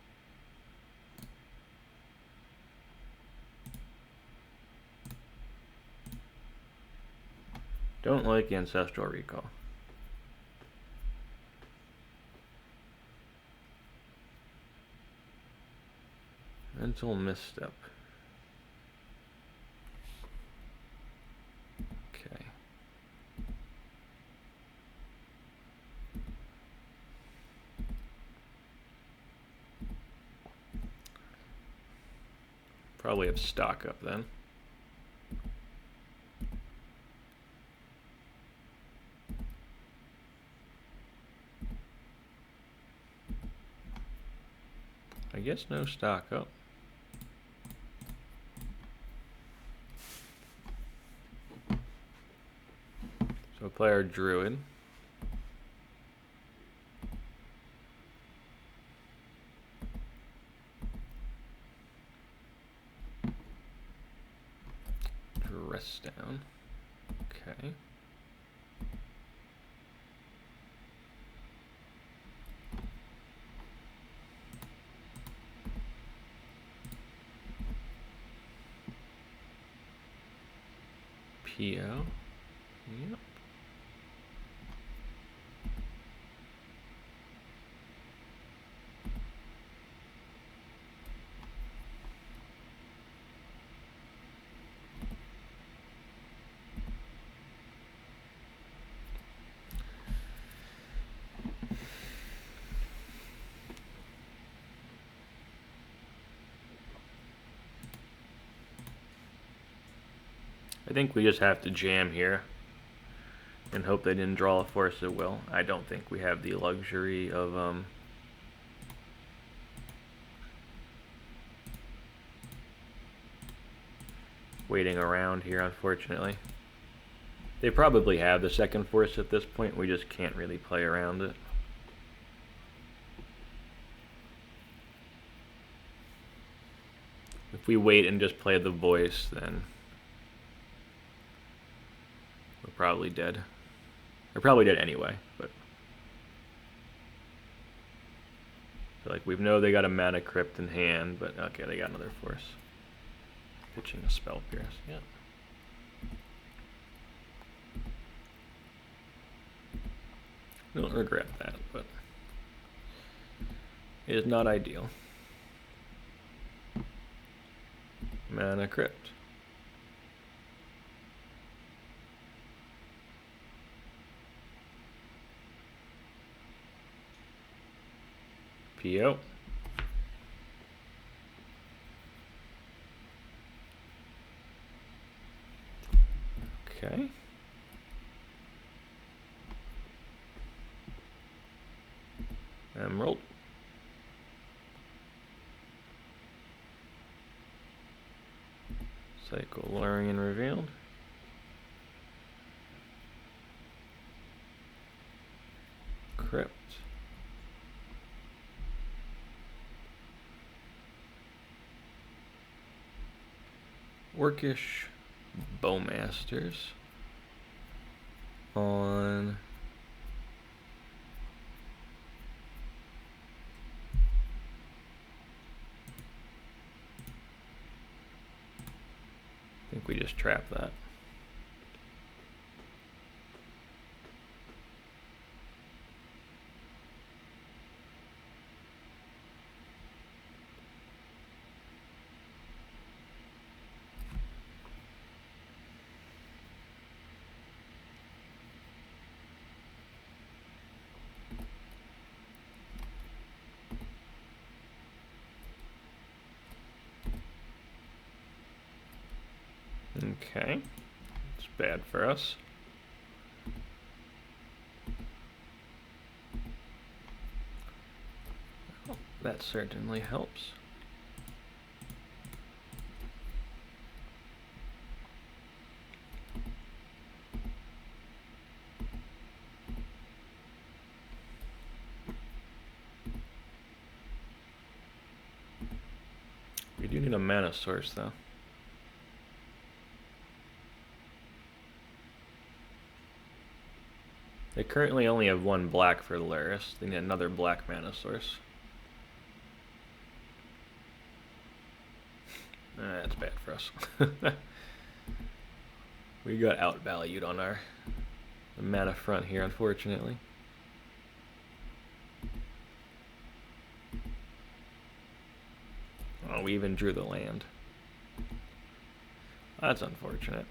Speaker 1: Don't like Ancestral Recall. Mental misstep. Okay. Probably have stock up then. I guess no stock up. So play our Druid. Dress down. Okay. PO. Yep. I think we just have to jam here and hope they didn't draw a Force of Will. I don't think we have the luxury of waiting around here, unfortunately. They probably have the second Force at this point, we just can't really play around it. If we wait and just play the voice, then we're probably dead. We're probably dead anyway, but so like we know they got a Mana Crypt in hand, but okay, they got another Force. Pitching a Spell Pierce, yeah. Don't regret that, but it is not ideal. Mana Crypt. PO. Okay. Emerald. Psycholarian revealed. Crypt. Orcish Bowmasters on I think we just trapped that. Okay, it's bad for us. Oh, that certainly helps. We do need a mana source though. They currently only have one black for Lurrus. They need another black mana source. That's bad for us. We got outvalued on the mana front here, unfortunately. Oh, we even drew the land. That's unfortunate.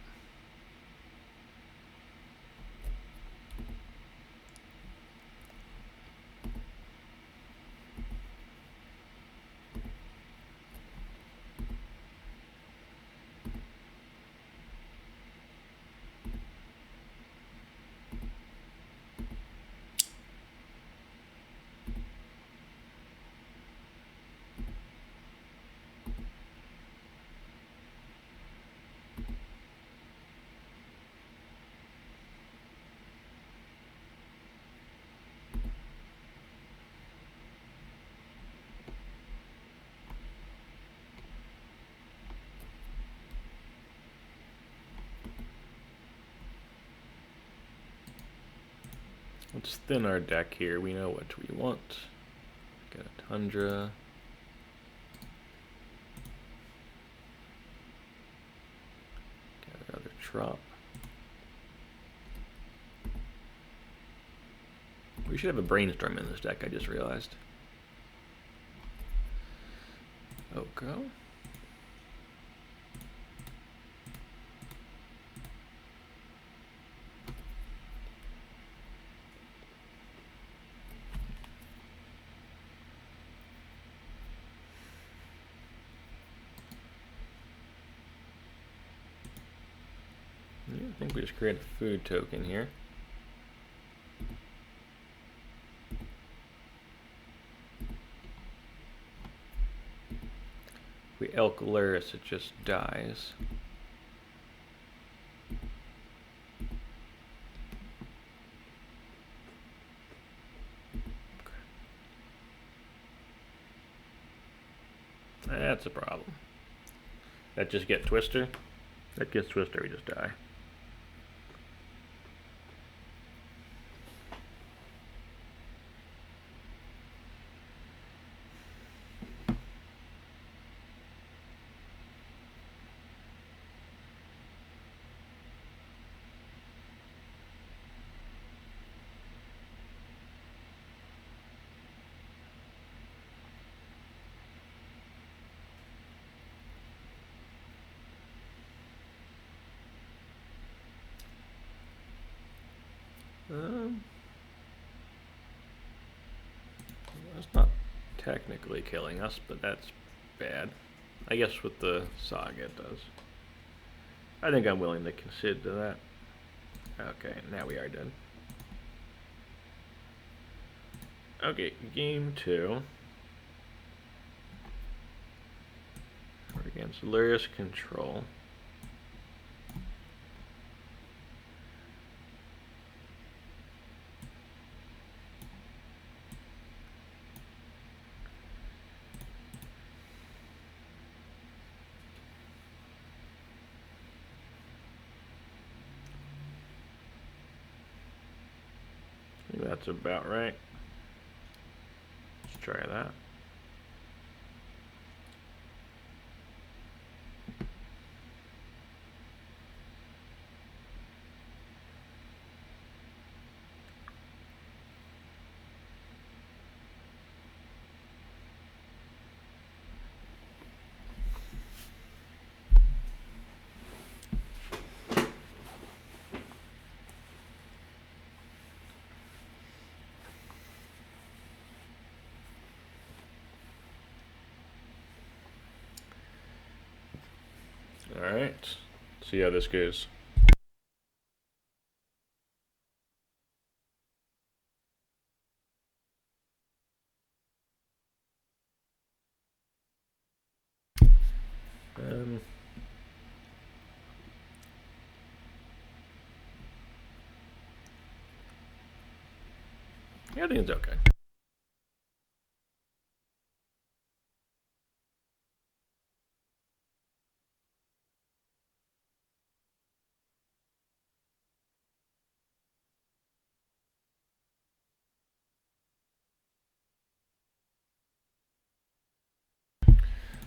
Speaker 1: Let's thin our deck here. We know what we want. Got a Tundra. Got another Trop. We should have a Brainstorm in this deck, I just realized. Okay. I think we just create a food token here. If we elk Lurrus, it just dies. That's a problem. That just get Twister? That gets Twister, we just die. That's not technically killing us, but that's bad. I guess with the Saga it does. I think I'm willing to concede to that. Okay, now we are dead. Okay, game 2. We're against Lurrus Control. That's about right. Let's try that. Alright, see how this goes. Yeah, I think it's okay.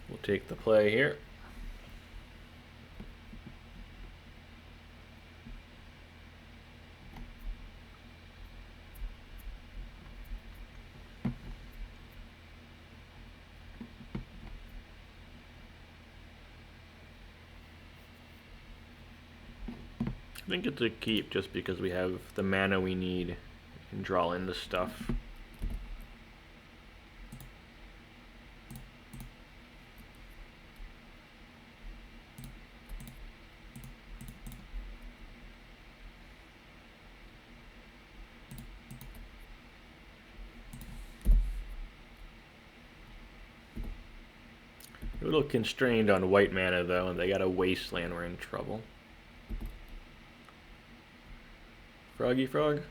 Speaker 1: We'll take the play here. I think it's a keep just because we have the mana we need and draw in the stuff. A little constrained on white mana though, and they got a wasteland, we're in trouble. Froggy Frog?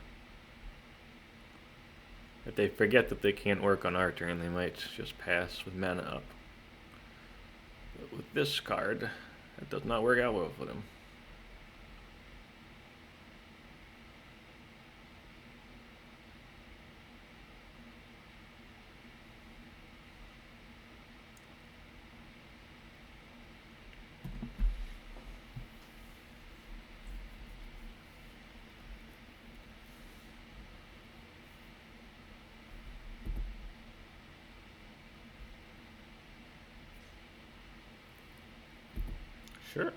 Speaker 1: If they forget that they can't work on our turn, they might just pass with mana up. But with this card, that does not work out well for them. Sure.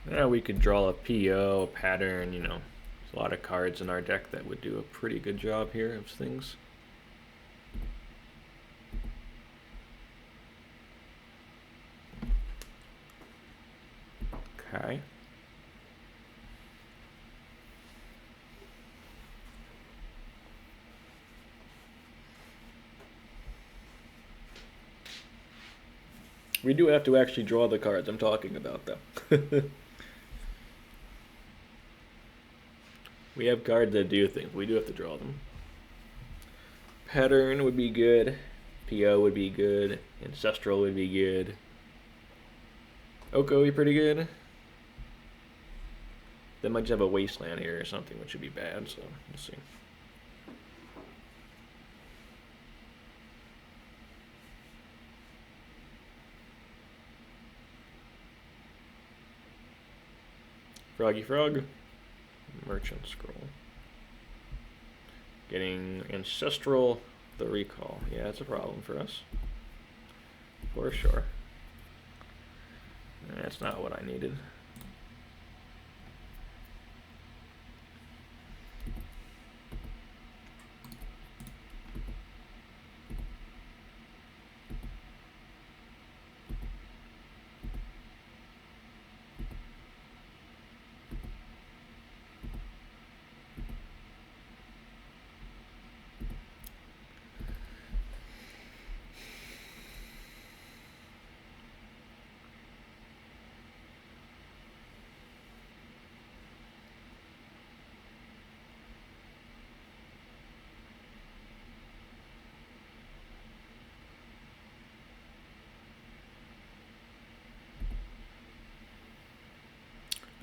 Speaker 1: Yeah, we could draw a PO, pattern, you know. There's a lot of cards in our deck that would do a pretty good job here of things. Okay. We do have to actually draw the cards I'm talking about, though. We have cards that do things. We do have to draw them. Pattern would be good. PO would be good. Ancestral would be good. Oko would be pretty good. They might just have a wasteland here or something, which would be bad, so we'll see. Froggy Frog. Merchant Scroll. Getting Ancestral the Recall. Yeah, that's a problem for us. For sure. That's not what I needed.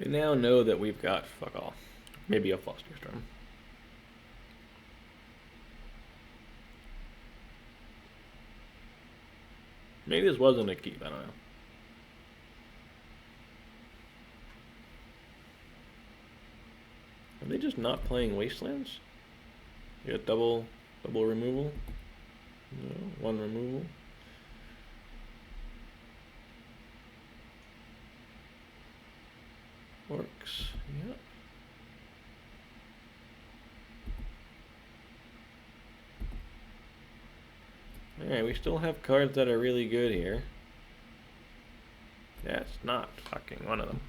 Speaker 1: We now know that we've got fuck all. Maybe a Flusterstorm. Maybe this wasn't a keep, I don't know. Are they just not playing Wastelands? You got double removal? No, one removal. Works, yep. Alright, we still have cards that are really good here. That's not fucking one of them.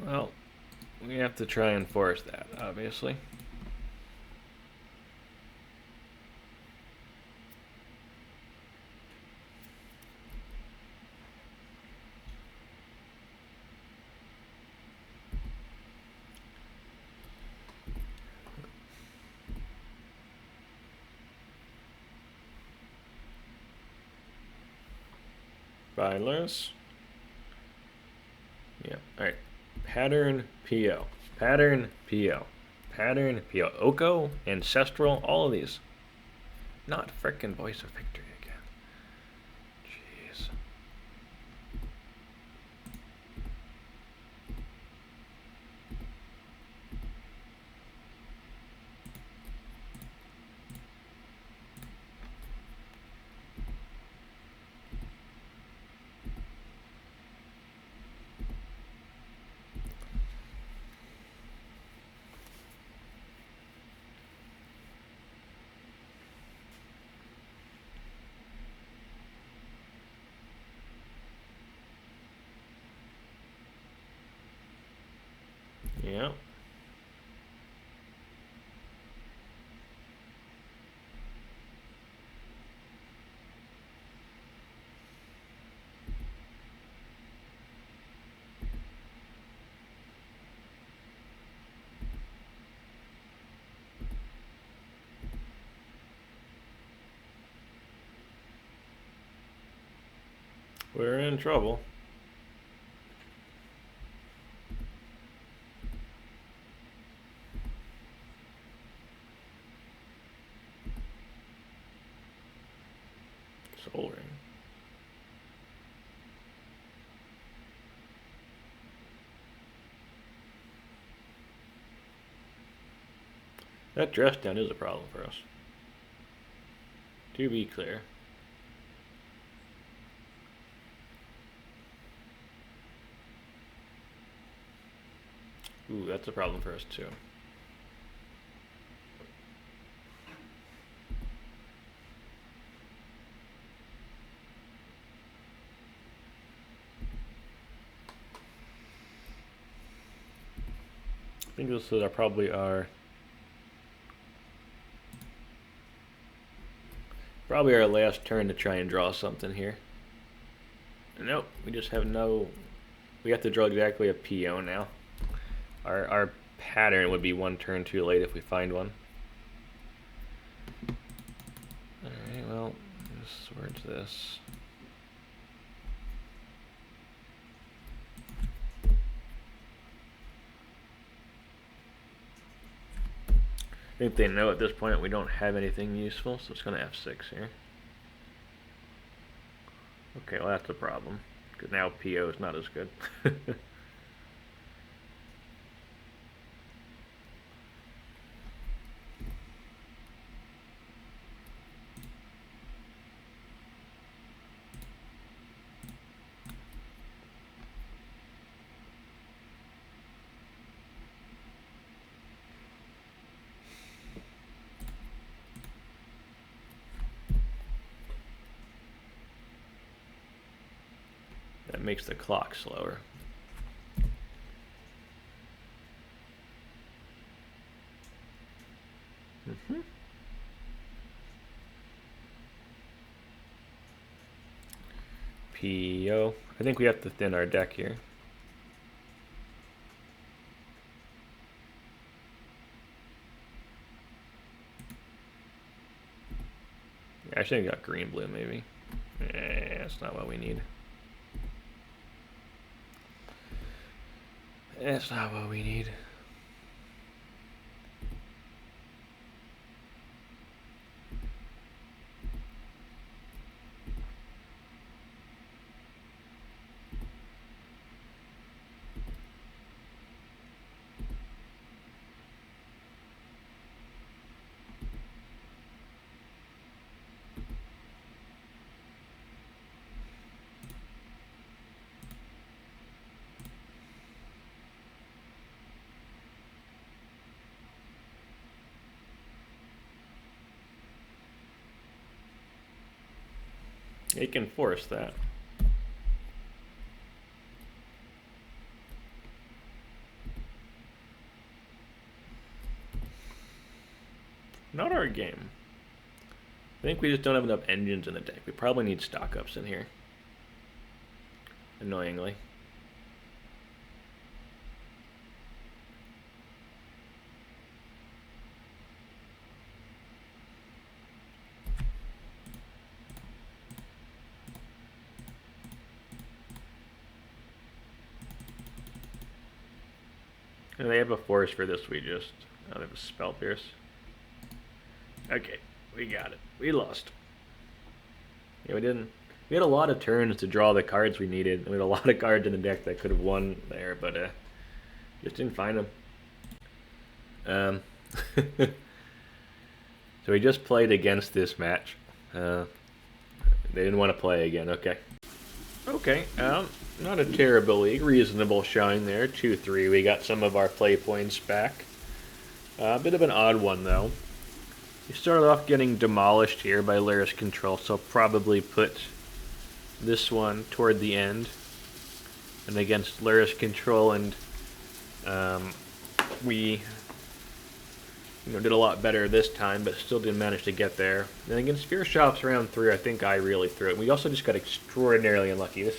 Speaker 1: Well, we have to try and force that, obviously. Bye, Lurrus. Yeah, alright. Pattern PO. Pattern PO. Pattern PO. Oko, Ancestral, all of these. Not frickin' Voice of Victory again. Jeez. Yeah. We're in trouble. Soul Ring. That dress down is a problem for us. To be clear. Ooh, that's a problem for us too. I think this is probably our last turn to try and draw something here. Nope, we just have no. We have to draw exactly a PO now. Our pattern would be one turn too late if we find one. Alright, well, where's this? I think they know at this point we don't have anything useful, so it's going to F6 here. Okay, well that's a problem, because now PO is not as good. That makes the clock slower. PO. I think we have to thin our deck here. I should have got green blue maybe. That's not what we need. That's not what we need. It can force that. Not our game. I think we just don't have enough engines in the deck. We probably need stock ups in here. Annoyingly. And they have a force for this, we just... Oh, they have a Spell Pierce. Okay, we got it. We lost. Yeah, we didn't... We had a lot of turns to draw the cards we needed. We had a lot of cards in the deck that could have won there, but just didn't find them. So we just played against this match. They didn't want to play again, okay. Okay, not a terribly reasonable showing there. 2-3. We got some of our play points back. A bit of an odd one, though. We started off getting demolished here by Lurrus Control, so probably put this one toward the end. And against Lurrus Control, and we did a lot better this time, but still didn't manage to get there. And against Fear Shops round 3, I think I really threw it. We also just got extraordinarily unlucky. I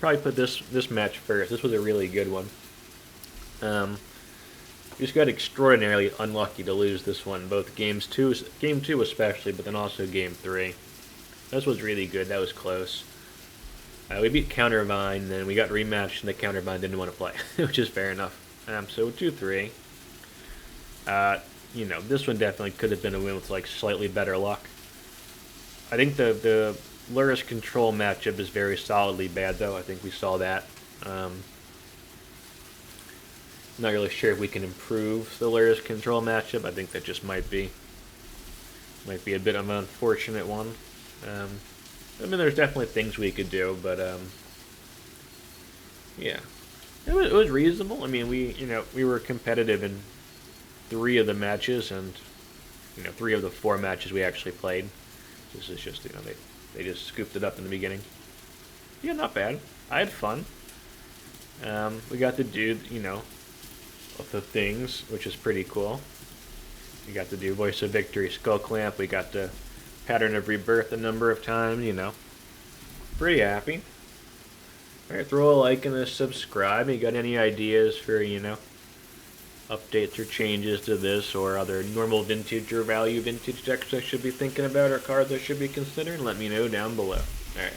Speaker 1: probably put this match first. This was a really good one. We just got extraordinarily unlucky to lose this one, both game 2 especially, but then also game 3. This was really good. That was close. We beat Countervine, then we got rematched, and the Countervine didn't want to play, which is fair enough. So 2-3. This one definitely could have been a win with like slightly better luck. I think the Lurrus Control matchup is very solidly bad, though. I think we saw that. Not really sure if we can improve the Lurrus Control matchup. I think that just might be a bit of an unfortunate one. There's definitely things we could do, but yeah, it was reasonable. I mean, we were competitive in 3 of the matches, and 3 of the 4 matches we actually played. This is just they just scooped it up in the beginning. Yeah, not bad. I had fun. We got to do the things, which is pretty cool. We got to do Voice of Victory, Skullclamp. We got to Pattern of Rebirth a number of times. Pretty happy. All right, throw a like and a subscribe. You got any ideas for updates or changes to this, or other normal vintage or value vintage decks I should be thinking about, or cards I should be considering? Let me know down below. Alright.